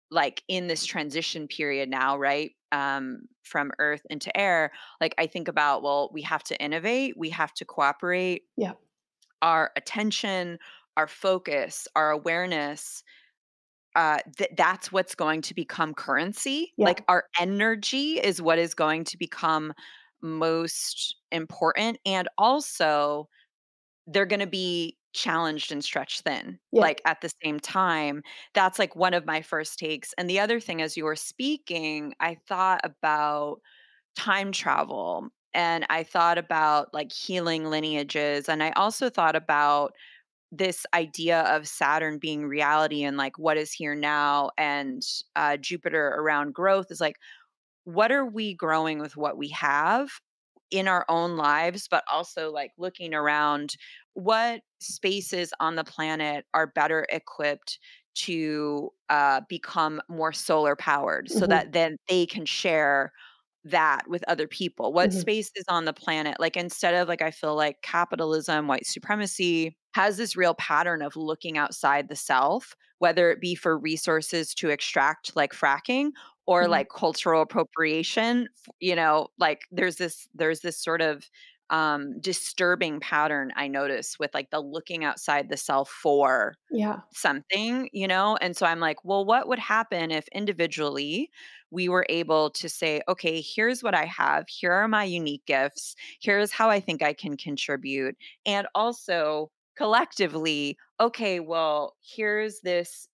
like in this transition period now, right? From earth into air, like I think about, well, we have to innovate, we have to cooperate, Yeah. our attention, our focus, our awareness, that's what's going to become currency. Yeah. Like our energy is what is going to become most important. And also, they're going to be challenged and stretched thin. Yeah. Like at the same time, that's like one of my first takes. And the other thing, as you were speaking, I thought about time travel and I thought about like healing lineages. And I also thought about this idea of Saturn being reality and like what is here now, and Jupiter around growth is like, what are we growing with what we have in our own lives, but also like looking around what spaces on the planet are better equipped to become more solar powered so Hmm. that then they can share that with other people. What Hmm. space is on the planet? Like instead of like, I feel like capitalism, white supremacy has this real pattern of looking outside the self, whether it be for resources to extract like fracking or Hmm. like cultural appropriation. Like there's this sort of disturbing pattern I notice with like the looking outside the self for Yeah. something, and so I'm like, well, what would happen if individually we were able to say, okay, here's what I have, here are my unique gifts, here's how I think I can contribute, and also collectively, okay, well, here's this,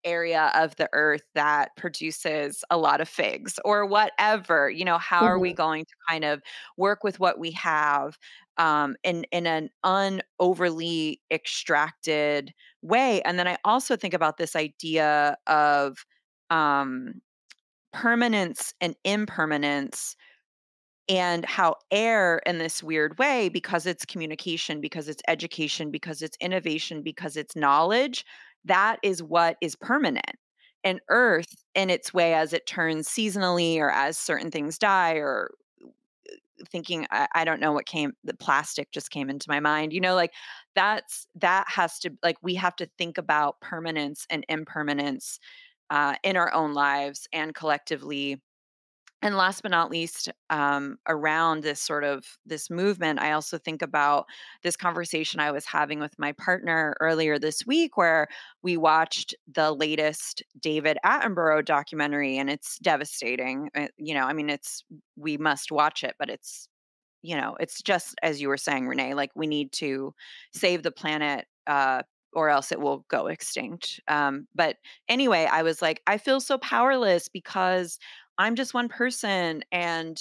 area of the earth that produces a lot of figs or whatever, how are we Hmm. going to kind of work with what we have, in an unoverly extracted way. And then I also think about this idea of um, permanence and impermanence, and how air, in this weird way, because it's communication, because it's education, because it's innovation, because it's knowledge, that is what is permanent. And earth, in its way, as it turns seasonally or as certain things die, or thinking, I don't know what came, the plastic just came into my mind, like that has to, like, we have to think about permanence and impermanence in our own lives and collectively. And last but not least, around this sort of this movement, I also think about this conversation I was having with my partner earlier this week, where we watched the latest David Attenborough documentary, and it's devastating. I mean, we must watch it, but it's just as you were saying, Renee. Like we need to save the planet. Or else it will go extinct. But anyway, I was like, I feel so powerless because I'm just one person, and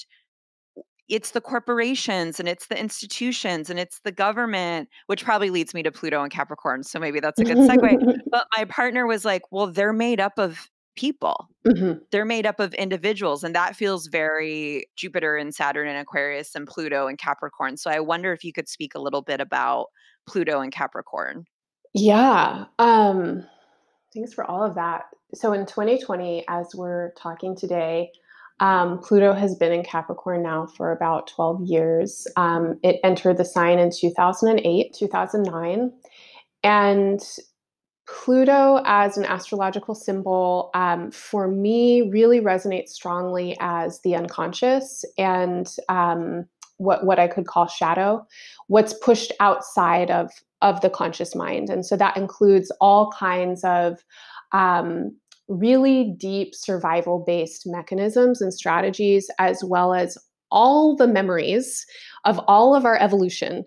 it's the corporations and it's the institutions and it's the government, which probably leads me to Pluto and Capricorn. So maybe that's a good segue. But my partner was like, well, they're made up of people. Hmm. They're made up of individuals. And that feels very Jupiter and Saturn and Aquarius and Pluto and Capricorn. So I wonder if you could speak a little bit about Pluto and Capricorn. Yeah. Thanks for all of that. So in 2020, as we're talking today, Pluto has been in Capricorn now for about 12 years. It entered the sign in 2008, 2009. And Pluto as an astrological symbol, for me, really resonates strongly as the unconscious and what I could call shadow, what's pushed outside of the conscious mind, and so that includes all kinds of um, really deep survival-based mechanisms and strategies, as well as all the memories of all of our evolution.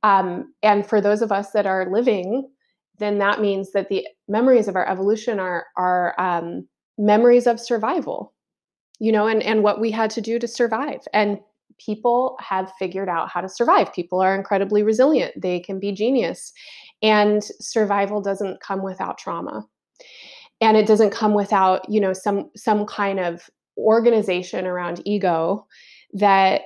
And for those of us that are living, then that means that the memories of our evolution are memories of survival, and what we had to do to survive. And people have figured out how to survive. People are incredibly resilient. They can be genius. And survival doesn't come without trauma. And it doesn't come without, some kind of organization around ego that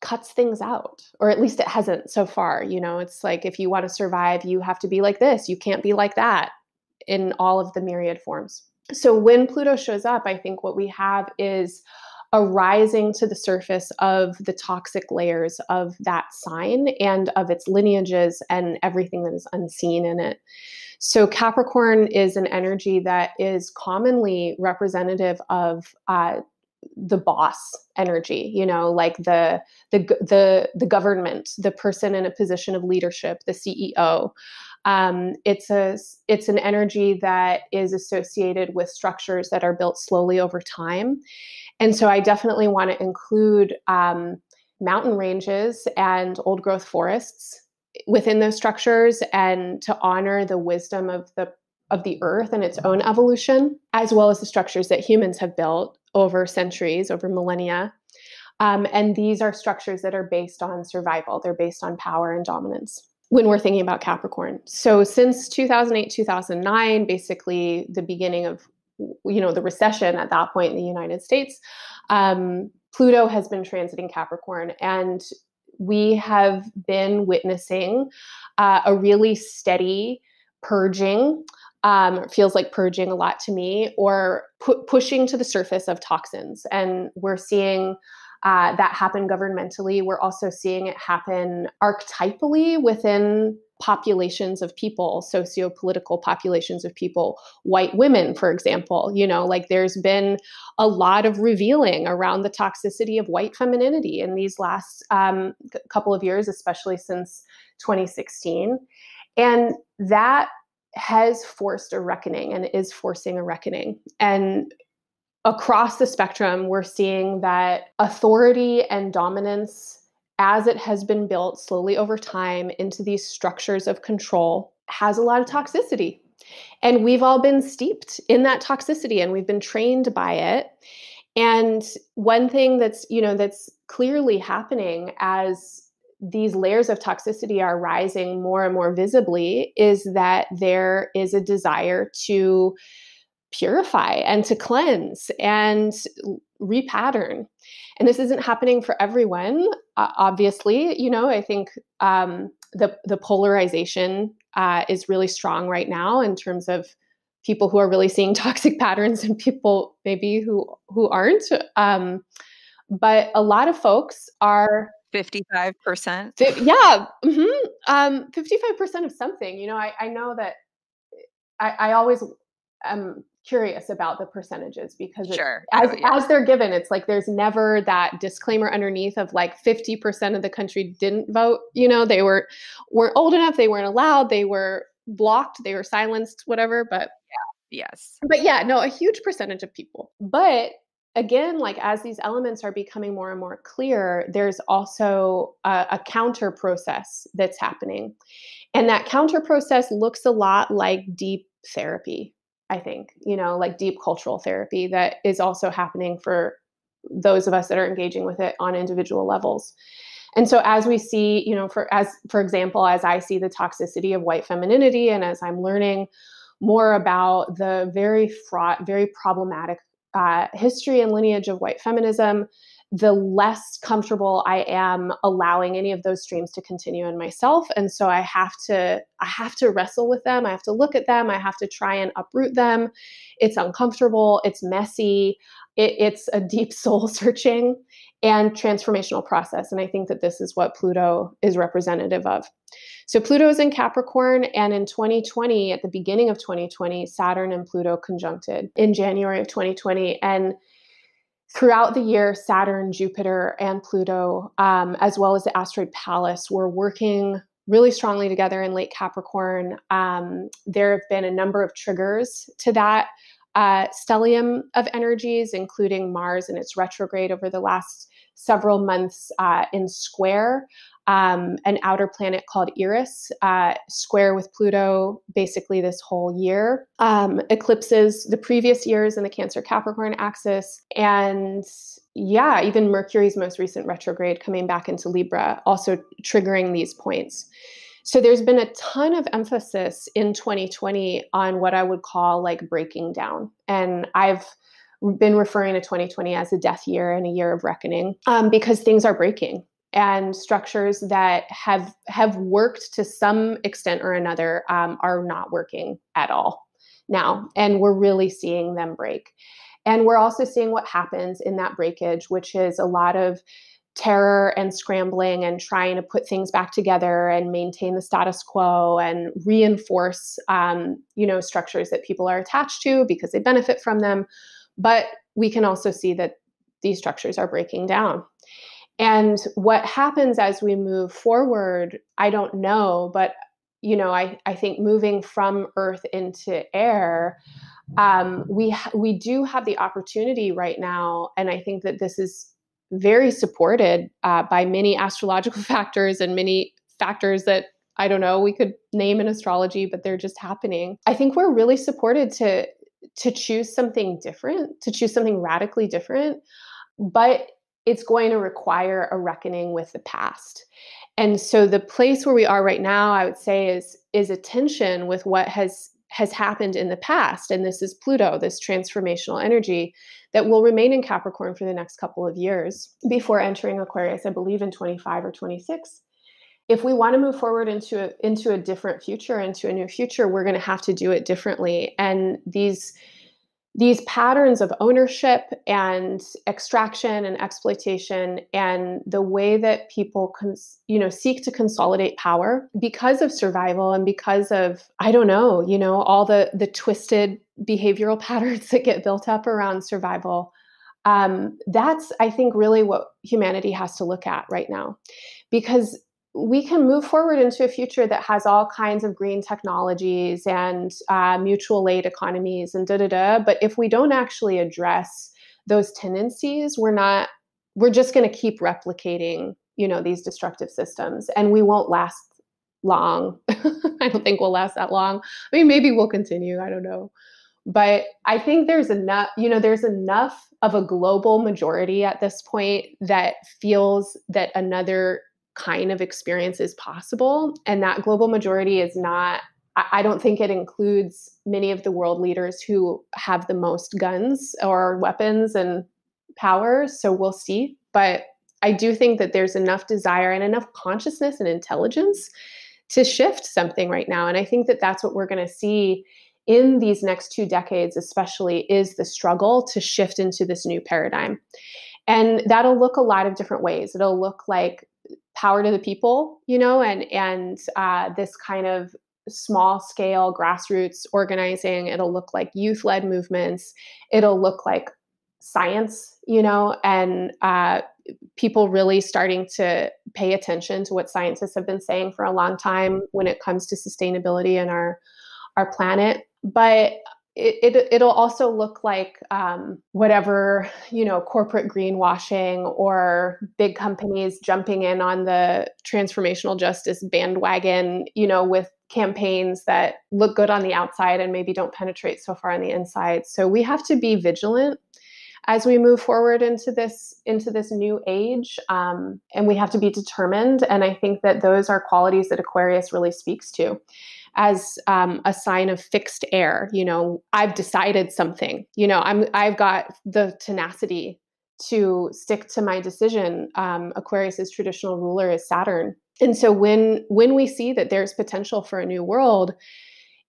cuts things out, or at least it hasn't so far. It's like, if you want to survive, you have to be like this. You can't be like that, in all of the myriad forms. So when Pluto shows up, I think what we have is a rising to the surface of the toxic layers of that sign and of its lineages and everything that is unseen in it. So Capricorn is an energy that is commonly representative of the boss energy, like the government, the person in a position of leadership, the CEO. It's an energy that is associated with structures that are built slowly over time. And so I definitely want to include mountain ranges and old growth forests within those structures, and to honor the wisdom of the earth and its own evolution, as well as the structures that humans have built over centuries, over millennia. And these are structures that are based on survival. They're based on power and dominance when we're thinking about Capricorn. So since 2008, 2009, basically the beginning of the recession at that point in the United States, Pluto has been transiting Capricorn, and we have been witnessing a really steady purging. It feels like purging a lot to me, or pushing to the surface of toxins. And we're seeing that happen governmentally. We're also seeing it happen archetypally within populations of people, socio-political populations of people, white women, for example. Like, there's been a lot of revealing around the toxicity of white femininity in these last couple of years, especially since 2016. And that has forced a reckoning, and is forcing a reckoning. And across the spectrum, we're seeing that authority and dominance, as it has been built slowly over time into these structures of control, has a lot of toxicity. And we've all been steeped in that toxicity, and we've been trained by it. And one thing that's clearly happening as these layers of toxicity are rising more and more visibly is that there is a desire to purify and to cleanse and repattern. And this isn't happening for everyone, obviously. I think the polarization is really strong right now, in terms of people who are really seeing toxic patterns and people maybe who aren't. But a lot of folks are 55%. Yeah. 55% of something. I know that I always am curious about the percentages, because Sure. as they're given, it's like there's never that disclaimer underneath of like 50% of the country didn't vote. They weren't old enough, they weren't allowed, they were blocked, they were silenced, whatever. But yes. But yeah, no, a huge percentage of people. But again, like, as these elements are becoming more and more clear, there's also a counter process that's happening. And that counter process looks a lot like deep therapy, I think, like deep cultural therapy that is also happening for those of us that are engaging with it on individual levels. And so as we see, for example, as I see the toxicity of white femininity, and as I'm learning more about the very fraught, very problematic history and lineage of white feminism, the less comfortable I am allowing any of those streams to continue in myself. And so I have to wrestle with them. I have to look at them. I have to try and uproot them. It's uncomfortable. It's messy. It's a deep soul searching and transformational process. And I think that this is what Pluto is representative of. So Pluto is in Capricorn, and in 2020, at the beginning of 2020, Saturn and Pluto conjuncted in January of 2020. And throughout the year, Saturn, Jupiter, and Pluto, as well as the asteroid Pallas, were working really strongly together in late Capricorn. There have been a number of triggers to that stellium of energies, including Mars and its retrograde over the last several months in square. An outer planet called Eris, square with Pluto basically this whole year. Eclipses the previous years in the Cancer Capricorn axis. And yeah, even Mercury's most recent retrograde coming back into Libra, also triggering these points. So there's been a ton of emphasis in 2020 on what I would call like breaking down. And I've been referring to 2020 as a death year and a year of reckoning, because things are breaking, and structures that have worked to some extent or another are not working at all now, and we're really seeing them break. And we're also seeing what happens in that breakage, which is a lot of terror and scrambling and trying to put things back together and maintain the status quo and reinforce structures that people are attached to because they benefit from them. But we can also see that these structures are breaking down. And what happens as we move forward, I don't know, but I think moving from earth into air, we do have the opportunity right now, and I think that this is very supported by many astrological factors and many factors that I don't know we could name in astrology, but they're just happening. I think we're really supported to choose something different, to choose something radically different, but it's going to require a reckoning with the past. And so the place where we are right now, I would say, is a tension with what has happened in the past. And this is Pluto, this transformational energy that will remain in Capricorn for the next couple of years before entering Aquarius, I believe in 25 or 26. If we want to move forward into a different future, into a new future, we're going to have to do it differently. And these patterns of ownership and extraction and exploitation, and the way that people seek to consolidate power because of survival and because of, I don't know, all the twisted behavioral patterns that get built up around survival. That's, I think, really what humanity has to look at right now, because we can move forward into a future that has all kinds of green technologies and mutual aid economies and But if we don't actually address those tendencies, we're just going to keep replicating, these destructive systems, and we won't last long. I don't think we'll last that long. I mean, maybe we'll continue. I don't know. But I think there's enough of a global majority at this point that feels that another kind of experience is possible. And that global majority is not, I don't think it includes many of the world leaders who have the most guns or weapons and powers. So we'll see. But I do think that there's enough desire and enough consciousness and intelligence to shift something right now. And I think that that's what we're going to see in these next 2 decades, especially, is the struggle to shift into this new paradigm. And that'll look a lot of different ways. It'll look like power to the people, and this kind of small scale grassroots organizing. It'll look like youth led movements. It'll look like science, and people really starting to pay attention to what scientists have been saying for a long time when it comes to sustainability and our planet. But it'll also look like whatever, corporate greenwashing or big companies jumping in on the transformational justice bandwagon, with campaigns that look good on the outside and maybe don't penetrate so far on the inside. So we have to be vigilant as we move forward into this new age, and we have to be determined. And I think that those are qualities that Aquarius really speaks to as a sign of fixed air. I've decided something. I've got the tenacity to stick to my decision. Aquarius's traditional ruler is Saturn, and so when we see that there's potential for a new world,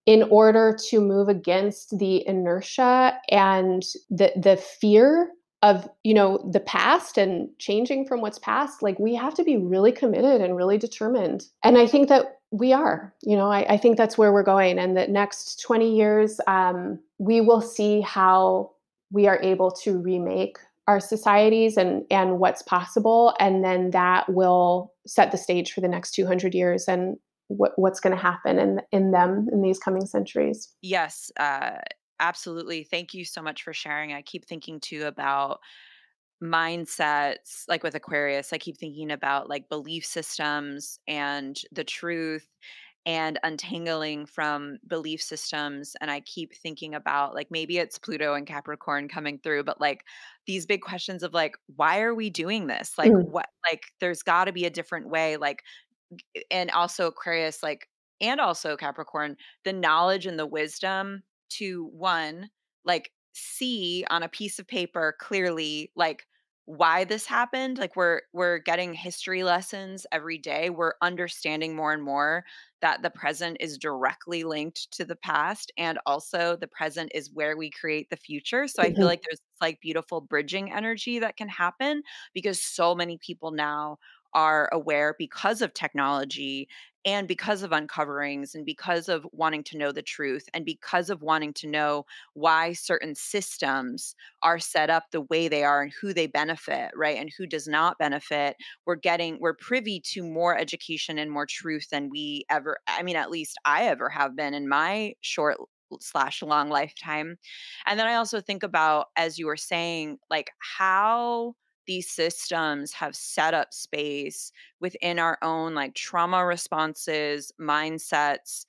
in order to move against the inertia and the fear of, the past and changing from what's past, like, we have to be really committed and really determined. And I think that we are, I think that's where we're going. And that next 20 years, we will see how we are able to remake our societies and what's possible. And then that will set the stage for the next 200 years and what's going to happen in them in these coming centuries. Yes, absolutely. Thank you so much for sharing. I keep thinking too about mindsets, like with Aquarius. I keep thinking about like belief systems and the truth and untangling from belief systems. And I keep thinking about, like, maybe it's Pluto and Capricorn coming through, but like these big questions of like, why are we doing this? Like, Mm. what, like, there's got to be a different way. Like, and also Aquarius, like, and also Capricorn, the knowledge and the wisdom to one, like, see on a piece of paper clearly, like, why this happened. Like, we're getting history lessons every day. We're understanding more and more that the present is directly linked to the past, and also the present is where we create the future. So I feel Mhm. like there's this, like, beautiful bridging energy that can happen because so many people now are aware because of technology and because of uncoverings and because of wanting to know the truth and because of wanting to know why certain systems are set up the way they are and who they benefit, right? And who does not benefit. We're privy to more education and more truth than we ever, I mean, at least I ever have been in my short slash long lifetime. And then I also think about, as you were saying, like how these systems have set up space within our own like trauma responses, mindsets,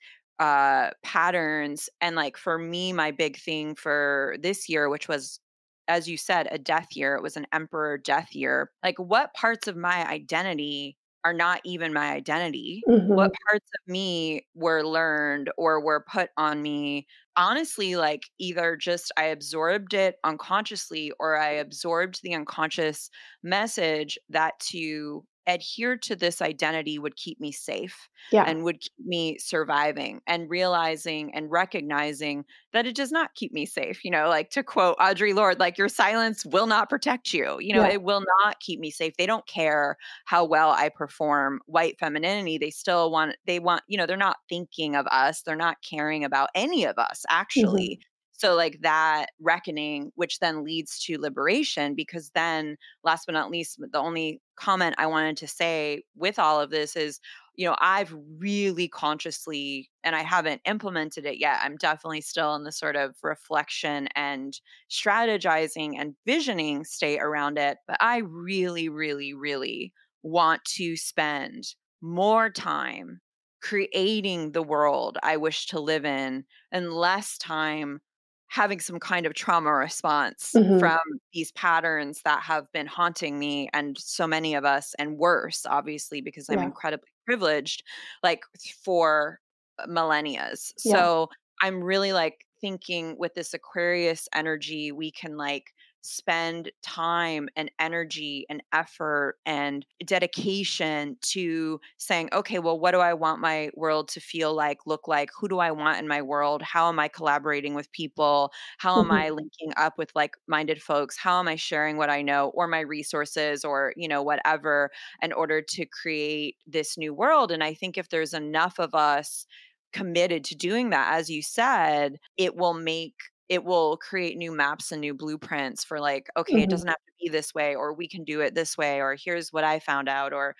patterns. And like for me, my big thing for this year, which was, as you said, a death year, it was an emperor death year. Like, what parts of my identity are not even my identity? What Mhm. parts of me were learned or were put on me? Honestly, like either just I absorbed it unconsciously or I absorbed the unconscious message that to adhere to this identity would keep me safe Yeah. and would keep me surviving, and realizing and recognizing that it does not keep me safe. Like to quote Audre Lorde, like your silence will not protect you. Yeah. It will not keep me safe. They don't care how well I perform white femininity. They still want, they're not thinking of us. They're not caring about any of us, actually. Mhm. So, like that reckoning, which then leads to liberation, because then, last but not least, the only comment I wanted to say with all of this is, I've really consciously, and I haven't implemented it yet. I'm definitely still in the sort of reflection and strategizing and visioning state around it. But I really, really, really want to spend more time creating the world I wish to live in and less time having some kind of trauma response Mhm. from these patterns that have been haunting me and so many of us, and worse, obviously, because I'm Yeah. incredibly privileged, like for millennia. Yeah. So I'm really like thinking with this Aquarius energy, we can like spend time and energy and effort and dedication to saying, okay, well, what do I want my world to feel like, look like? Who do I want in my world? How am I collaborating with people? How am Mhm. I linking up with like minded folks? How am I sharing what I know or my resources or, whatever in order to create this new world? And I think if there's enough of us committed to doing that, as you said, it will create new maps and new blueprints for like, okay, it Mhm. doesn't have to be this way, or we can do it this way, or here's what I found out, or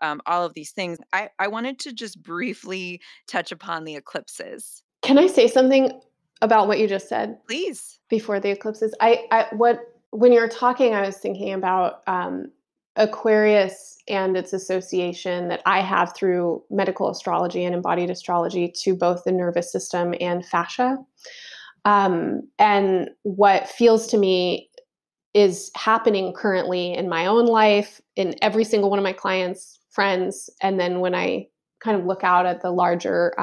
all of these things. I wanted to just briefly touch upon the eclipses. Can I say something about what you just said Please. before the eclipses? When you were talking, I was thinking about Aquarius and its association that I have through medical astrology and embodied astrology to both the nervous system and fascia. And what feels to me is happening currently in my own life, in every single one of my clients, friends, and then when I kind of look out at the larger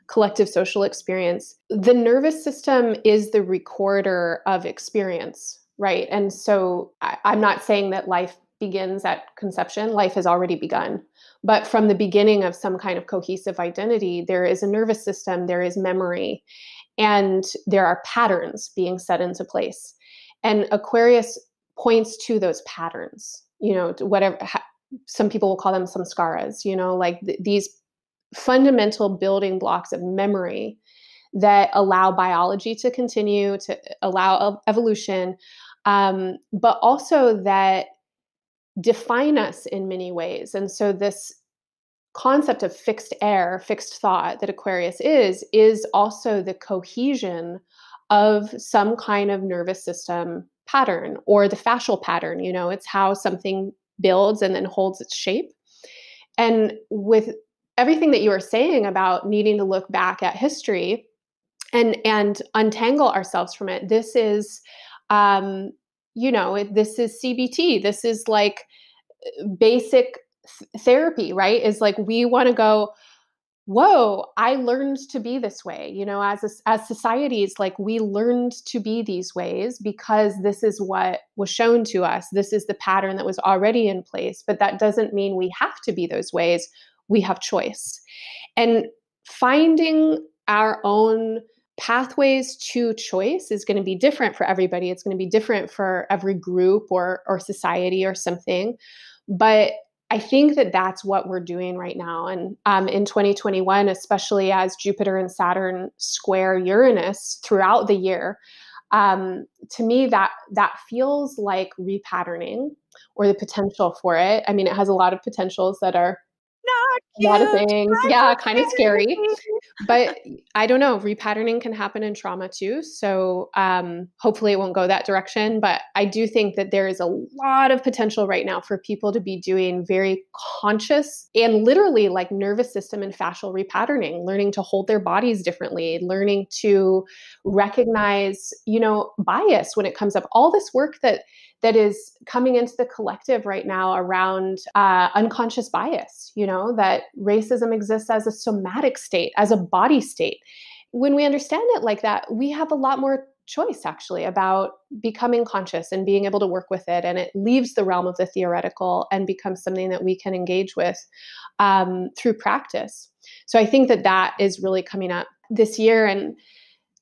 collective social experience, the nervous system is the recorder of experience, right? And so I'm not saying that life begins at conception, life has already begun. But from the beginning of some kind of cohesive identity, there is a nervous system, there is memory, and there are patterns being set into place. And Aquarius points to those patterns, to whatever, some people will call them samskaras, like these fundamental building blocks of memory that allow biology to continue, to allow evolution, but also that define us in many ways. And so, this concept of fixed air, fixed thought that Aquarius is also the cohesion of some kind of nervous system pattern or the fascial pattern. It's how something builds and then holds its shape. And with everything that you were saying about needing to look back at history and untangle ourselves from it, this is, this is CBT. This is like basic therapy, right? Is like, we want to go, whoa, I learned to be this way. As societies, like, we learned to be these ways because this is what was shown to us. This is the pattern that was already in place, but that doesn't mean we have to be those ways. We have choice. And finding our own pathways to choice is going to be different for everybody. It's going to be different for every group or society or something. But I think that that's what we're doing right now. And in 2021, especially as Jupiter and Saturn square Uranus throughout the year, to me, that feels like repatterning, or the potential for it. I mean, it has a lot of potentials that are Not a lot of cute. things. That's Yeah, so kind of scary. scary. But I don't know, repatterning can happen in trauma too. So hopefully it won't go that direction. But I do think that there is a lot of potential right now for people to be doing very conscious and literally like nervous system and fascial repatterning, learning to hold their bodies differently, learning to recognize, bias when it comes up. All this work that is coming into the collective right now around unconscious bias, that racism exists as a somatic state, as a body state. When we understand it like that, we have a lot more choice actually about becoming conscious and being able to work with it. And it leaves the realm of the theoretical and becomes something that we can engage with through practice. So I think that is really coming up this year. And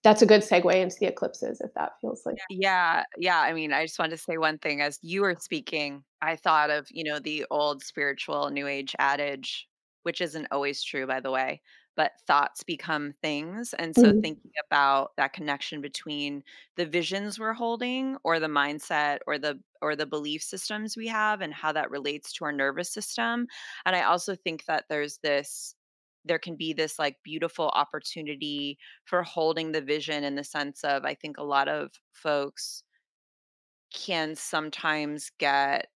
that's a good segue into the eclipses, if that feels like. Yeah, yeah. I mean, I just wanted to say one thing. As you were speaking, I thought of, the old spiritual new age adage, which isn't always true, by the way, but thoughts become things. And so Mhm. thinking about that connection between the visions we're holding, or the mindset, or the belief systems we have, and how that relates to our nervous system. And I also think that there can be this like beautiful opportunity for holding the vision, in the sense of, I think a lot of folks can sometimes get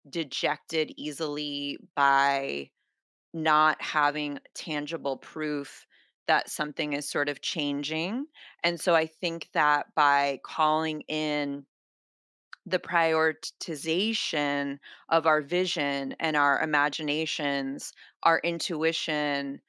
dejected easily by not having tangible proof that something is sort of changing. And so I think that by calling in the prioritization of our vision and our imaginations, our intuition,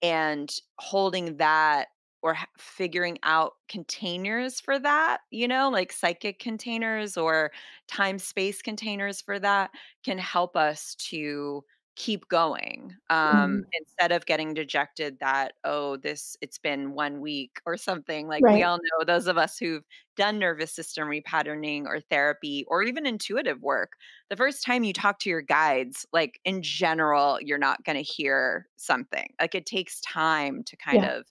and holding that, or figuring out containers for that, like psychic containers or time space containers for that, can help us to keep going, Mhm. instead of getting dejected that, oh, it's been 1 week or something. Like, we Right. all know, those of us who've done nervous system repatterning or therapy or even intuitive work, the first time you talk to your guides, like, in general, you're not going to hear something. Like, it takes time to kind Yeah. of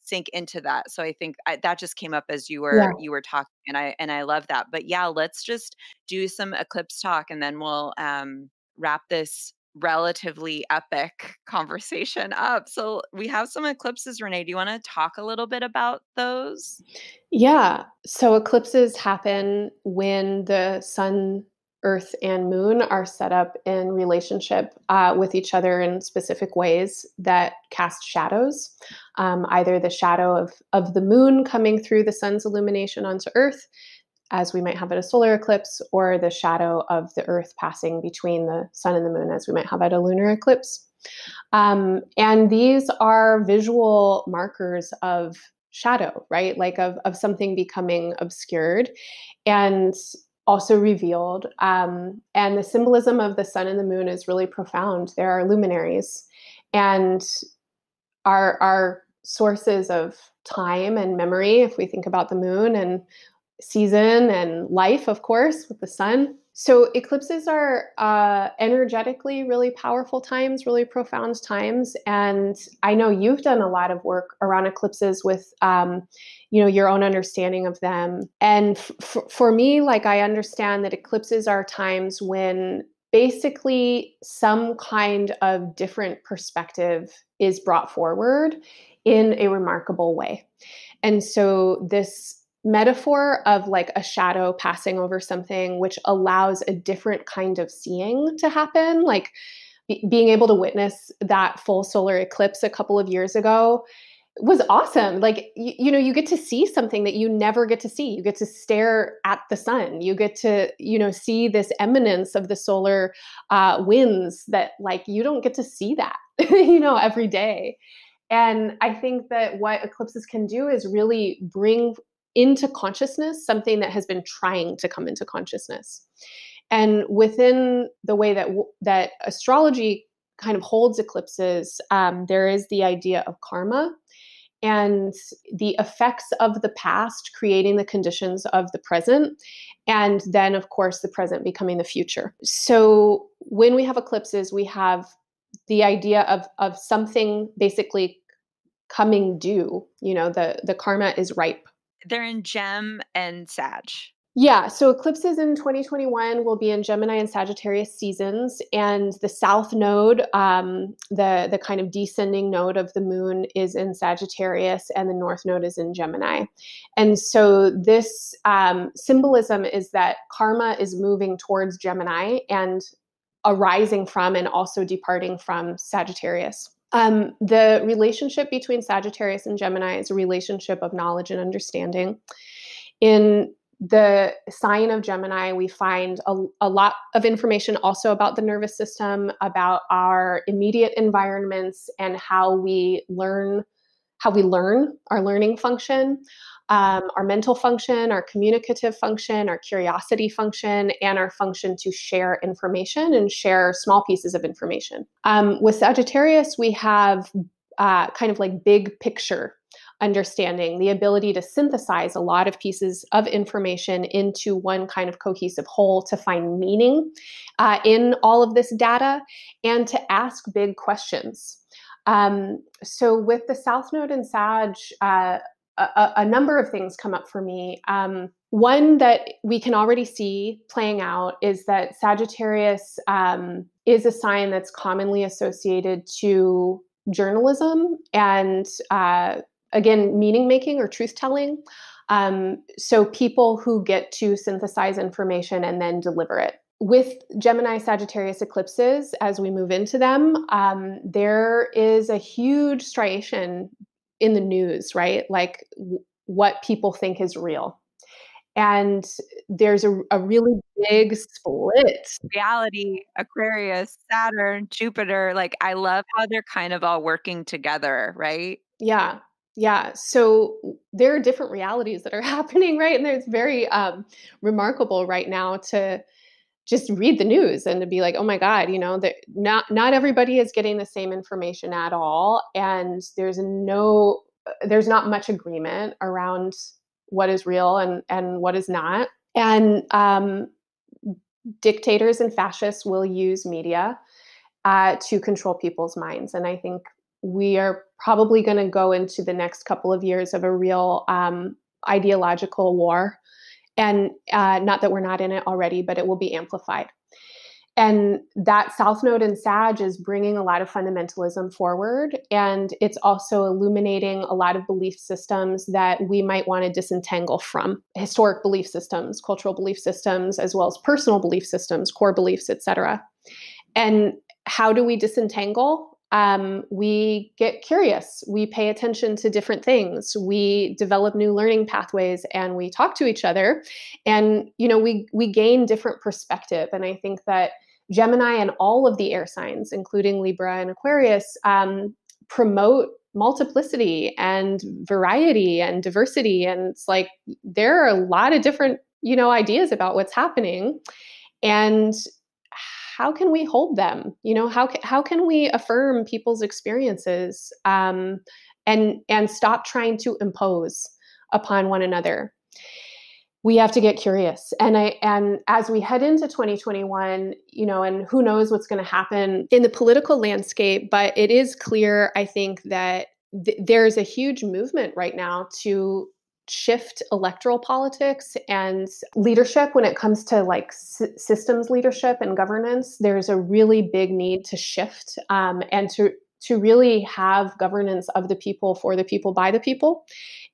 sink into that. So I think that just came up as you Yeah. were talking, and I love that. But yeah, let's just do some eclipse talk, and then we'll wrap this relatively epic conversation up. So we have some eclipses, Renee. Do you want to talk a little bit about those? Yeah. So eclipses happen when the sun, earth, and moon are set up in relationship with each other in specific ways that cast shadows. Either the shadow of the moon coming through the sun's illumination onto earth, as we might have at a solar eclipse, or the shadow of the earth passing between the sun and the moon, as we might have at a lunar eclipse. And these are visual markers of shadow, right? Like of something becoming obscured and also revealed. And the symbolism of the sun and the moon is really profound. There are luminaries, and our sources of time and memory, if we think about the moon, and season and life, of course, with the sun. So eclipses are energetically really powerful times, really profound times. And I know you've done a lot of work around eclipses with, your own understanding of them. And for me, like, I understand that eclipses are times when basically some kind of different perspective is brought forward in a remarkable way. And so this metaphor of like a shadow passing over something, which allows a different kind of seeing to happen, like being able to witness that full solar eclipse a couple of years ago, was awesome. Like, you get to see something that you never get to see. You get to stare at the sun. You get to, see this eminence of the solar winds that like, you don't get to see that, every day. And I think that what eclipses can do is really bring into consciousness something that has been trying to come into consciousness. And within the way that astrology kind of holds eclipses, there is the idea of karma and the effects of the past creating the conditions of the present, and then of course the present becoming the future. So when we have eclipses, we have the idea of something basically coming due. The karma is ripe. They're in Gem and Sag. Yeah, so eclipses in 2021 will be in Gemini and Sagittarius seasons, and the south node, the kind of descending node of the moon, is in Sagittarius, and the north node is in Gemini. And so this symbolism is that karma is moving towards Gemini and arising from and also departing from Sagittarius. The relationship between Sagittarius and Gemini is a relationship of knowledge and understanding. In the sign of Gemini, we find a lot of information also about the nervous system, about our immediate environments, and how we learn our learning function, our mental function, our communicative function, our curiosity function, and our function to share information and share small pieces of information. With Sagittarius, we have kind of like big picture understanding, the ability to synthesize a lot of pieces of information into one kind of cohesive whole, to find meaning in all of this data, and to ask big questions. So with the South Node and Sag, a number of things come up for me. One that we can already see playing out is that Sagittarius is a sign that's commonly associated to journalism and again, meaning making or truth telling. So people who get to synthesize information and then deliver it. With Gemini Sagittarius eclipses, as we move into them, there is a huge striation in the news, right? Like what people think is real. And there's a really big split. Reality, Aquarius, Saturn, Jupiter. Like, I love how they're kind of all working together, right? Yeah. Yeah. So there are different realities that are happening, right? And it's very remarkable right now to just read the news and to be like, oh my God, that not everybody is getting the same information at all. And there's not much agreement around what is real and what is not. And dictators and fascists will use media to control people's minds. And I think we are probably going to go into the next couple of years of a real ideological war. And not that we're not in it already, but it will be amplified. And that South Node in Sag is bringing a lot of fundamentalism forward. And it's also illuminating a lot of belief systems that we might want to disentangle from: historic belief systems, cultural belief systems, as well as personal belief systems, core beliefs, etc. And how do we disentangle? We get curious. We pay attention to different things. We develop new learning pathways, and we talk to each other. And we gain different perspective. And I think that Gemini and all of the air signs, including Libra and Aquarius, promote multiplicity and variety and diversity. And it's like there are a lot of different ideas about what's happening. And how can we hold them? How can we affirm people's experiences and stop trying to impose upon one another? We have to get curious. And as we head into 2021, and who knows what's going to happen in the political landscape, but it is clear, I think, that there's a huge movement right now to shift electoral politics and leadership when it comes to like systems leadership and governance. There's a really big need to shift and to really have governance of the people, for the people, by the people.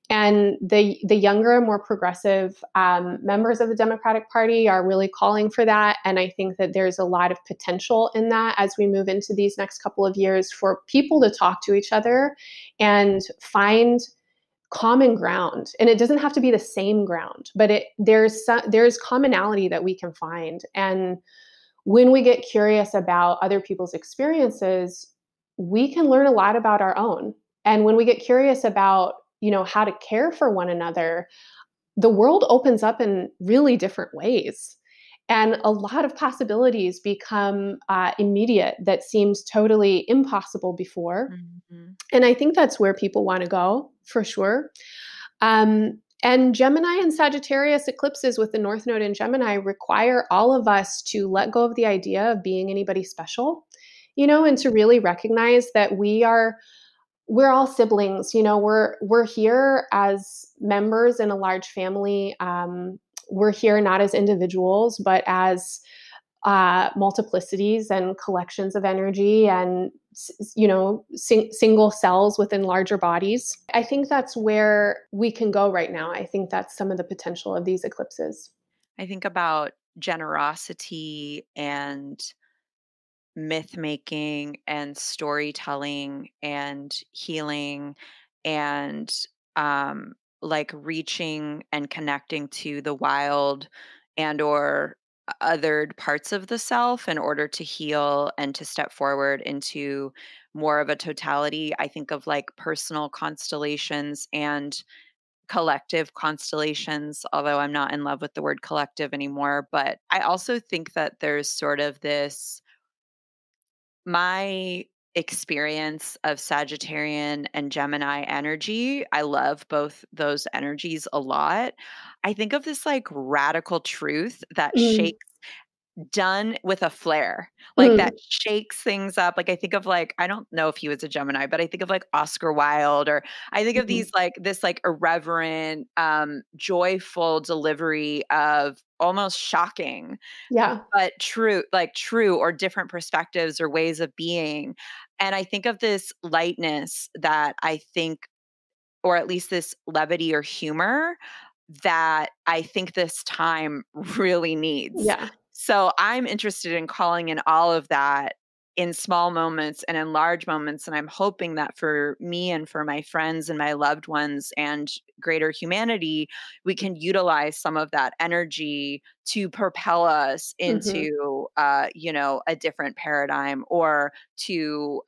And the younger, more progressive members of the Democratic Party are really calling for that. And I think that there's a lot of potential in that as we move into these next couple of years for people to talk to each other and find common ground. And it doesn't have to be the same ground, but there's commonality that we can find. And when we get curious about other people's experiences, we can learn a lot about our own. And when we get curious about, how to care for one another, the world opens up in really different ways. And a lot of possibilities become immediate that seems totally impossible before. Mm-hmm. And I think that's where people want to go, for sure. And Gemini and Sagittarius eclipses with the North Node in Gemini require all of us to let go of the idea of being anybody special, and to really recognize that we're all siblings. We're here as members in a large family. We're here not as individuals, but as multiplicities and collections of energy and single cells within larger bodies. I think that's where we can go right now. I think that's some of the potential of these eclipses. I think about generosity and myth making and storytelling and healing and like reaching and connecting to the wild and or othered parts of the self in order to heal and to step forward into more of a totality. I think of like personal constellations and collective constellations, although I'm not in love with the word collective anymore. But I also think that there's sort of this my experience of Sagittarian and Gemini energy, I love both those energies a lot. I think of this like radical truth that Mm, shakes done with a flair, like that mm, shakes things up. Like I think of like, I don't know if he was a Gemini, but I think of like Oscar Wilde, or I think of mm. these like this like irreverent, joyful delivery of almost shocking Yeah. but true or different perspectives or ways of being. And I think of this lightness that I think, or at least this levity or humor that I think this time really needs. Yeah. So I'm interested in calling in all of that in small moments and in large moments. And I'm hoping that for me and for my friends and my loved ones and greater humanity, we can utilize some of that energy to propel us Hmm. into, a different paradigm or to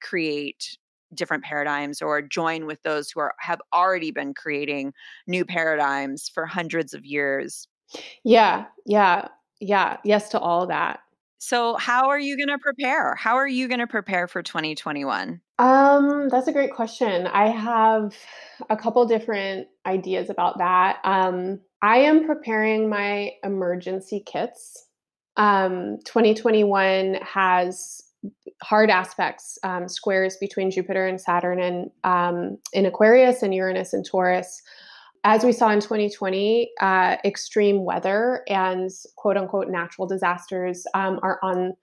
create different paradigms or join with those who have already been creating new paradigms for hundreds of years. Yeah. Yeah. Yeah. Yes to all of that. So how are you going to prepare? How are you going to prepare for 2021? That's a great question. I have a couple different ideas about that. I am preparing my emergency kits. 2021 has hard aspects, squares between Jupiter and Saturn, and in Aquarius and Uranus and Taurus. As we saw in 2020, extreme weather and quote unquote natural disasters are on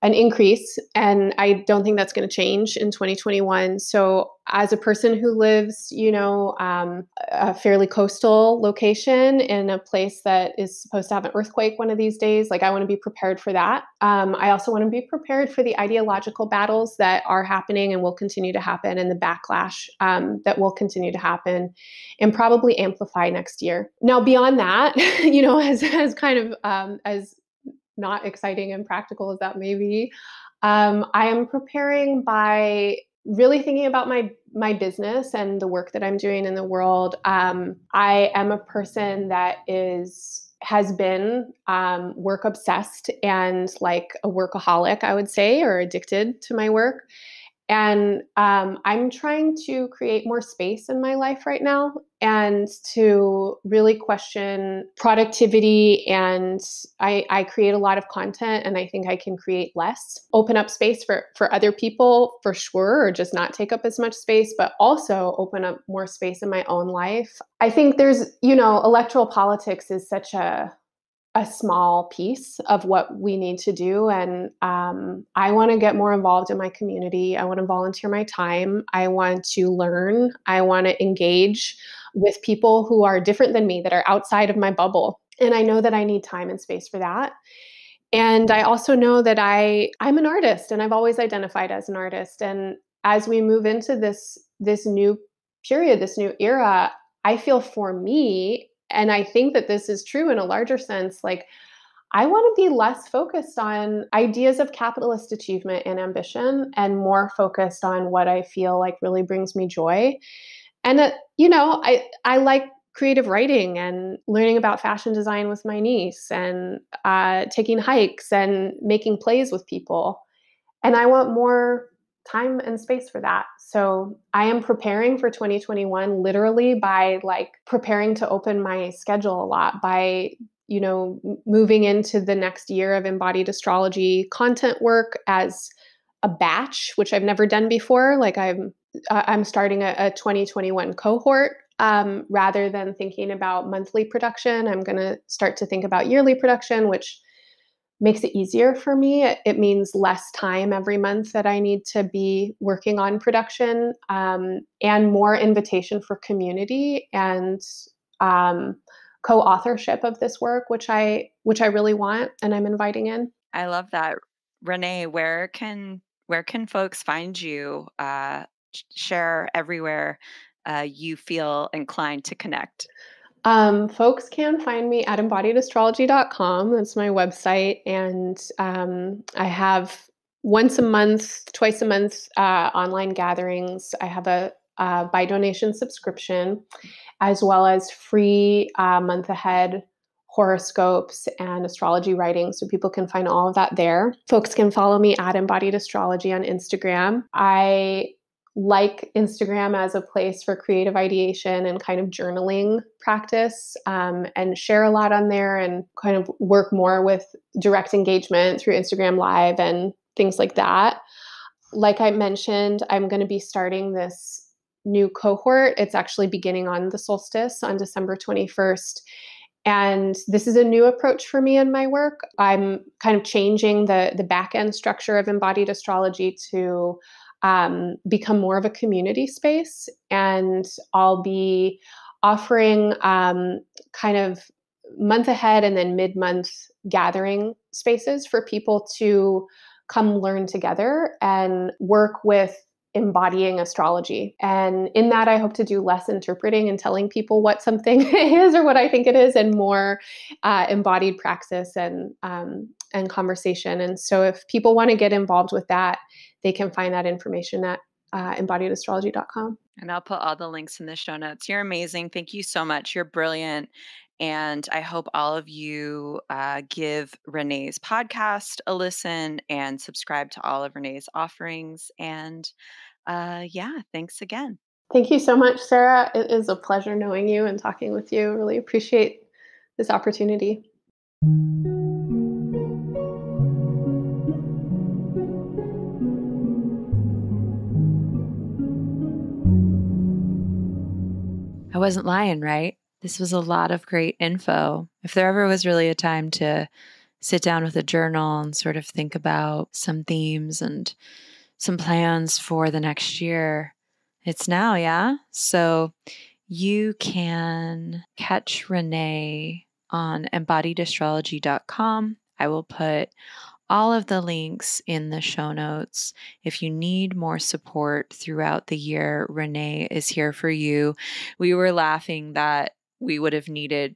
an increase. And I don't think that's going to change in 2021. So, as a person who lives, a fairly coastal location in a place that is supposed to have an earthquake one of these days, like I want to be prepared for that. I also want to be prepared for the ideological battles that are happening and will continue to happen, and the backlash that will continue to happen and probably amplify next year. Now, beyond that, as kind of as not exciting and practical as that may be, I am preparing by really thinking about my business and the work that I'm doing in the world. I am a person that has been work obsessed and like a workaholic, I would say, or addicted to my work. And I'm trying to create more space in my life right now and to really question productivity. And I create a lot of content, and I think I can create less, open up space for other people for sure, or just not take up as much space, but also open up more space in my own life. I think there's, electoral politics is such a a small piece of what we need to do. And I want to get more involved in my community. I want to volunteer my time. I want to learn. I want to engage with people who are different than me, that are outside of my bubble. And I know that I need time and space for that. And I also know that I'm an artist, and I've always identified as an artist. And as we move into this new period, this new era, I feel for me, and I think that this is true in a larger sense, like I want to be less focused on ideas of capitalist achievement and ambition, and more focused on what I feel like really brings me joy. And I like creative writing and learning about fashion design with my niece, and taking hikes and making plays with people. And I want more time and space for that. So I am preparing for 2021 literally by like preparing to open my schedule a lot, by moving into the next year of embodied astrology content work as a batch, which I've never done before. Like I'm starting a 2021 cohort, rather than thinking about monthly production. I'm going to start to think about yearly production, which makes it easier for me. It means less time every month that I need to be working on production, and more invitation for community and co-authorship of this work, which I really want, and I'm inviting in. I love that. Renee, where can folks find you? Share everywhere you feel inclined to connect. Folks can find me at embodiedastrology.com. That's my website. And I have once a month, twice a month online gatherings. I have a by donation subscription, as well as free month ahead horoscopes and astrology writing. So people can find all of that there. Folks can follow me at Embodied Astrology on Instagram. I like Instagram as a place for creative ideation and kind of journaling practice, and share a lot on there, and kind of work more with direct engagement through Instagram Live and things like that. Like I mentioned, I'm going to be starting this new cohort. It's actually beginning on the solstice on December 21st. And this is a new approach for me in my work. I'm kind of changing the back end structure of embodied astrology to become more of a community space. And I'll be offering kind of month ahead and then mid month gathering spaces for people to come learn together and work with embodying astrology. And in that, I hope to do less interpreting and telling people what something is or what I think it is, and more embodied praxis and conversation. And so if people want to get involved with that, they can find that information at embodiedastrology.com. And I'll put all the links in the show notes. You're amazing. Thank you so much. You're brilliant. And I hope all of you give Renee's podcast a listen and subscribe to all of Renee's offerings. And yeah, thanks again. Thank you so much, Sarah. It is a pleasure knowing you and talking with you. Really appreciate this opportunity. I wasn't lying, right? This was a lot of great info. If there ever was really a time to sit down with a journal and sort of think about some themes and some plans for the next year, it's now, yeah? So you can catch Renee on embodiedastrology.com. I will put all of the links in the show notes. If you need more support throughout the year, Renee is here for you. We were laughing that we would have needed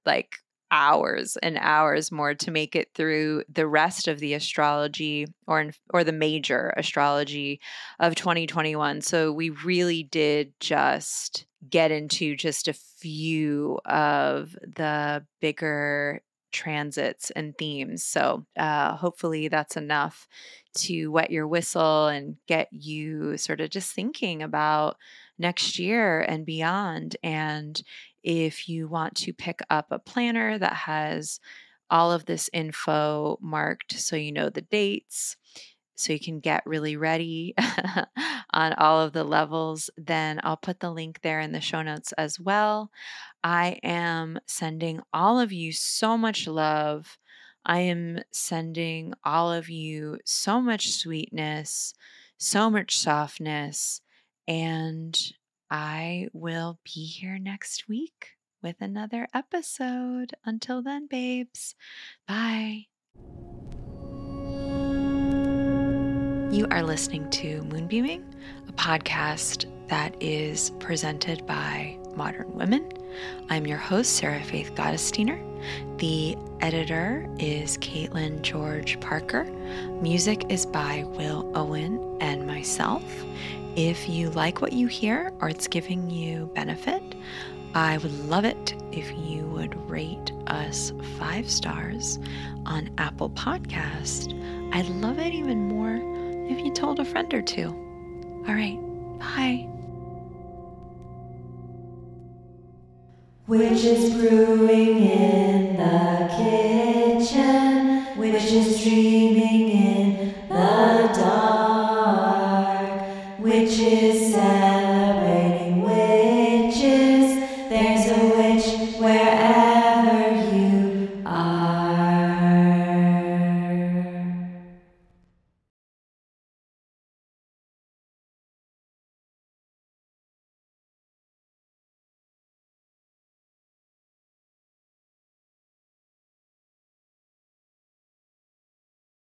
like hours and hours more to make it through the rest of the astrology or the major astrology of 2021. So we really did just get into just a few of the bigger transits and themes. So hopefully that's enough to wet your whistle and get you sort of just thinking about next year and beyond. And if you want to pick up a planner that has all of this info marked so you know the dates, so you can get really ready on all of the levels, then I'll put the link there in the show notes as well. I am sending all of you so much love. I am sending all of you so much sweetness, so much softness, and I will be here next week with another episode. Until then, babes, bye. You are listening to Moonbeaming, a podcast that is presented by modern women. I'm your host, Sarah Faith Gottesdiener. The editor is Caitlin George Parker. Music is by Will Owen and myself. If you like what you hear or it's giving you benefit, I would love it if you would rate us 5 stars on Apple Podcast. I'd love it even more if you told a friend or two. All right, bye. Witches brewing in the kitchen, witches dreaming in the dark, witches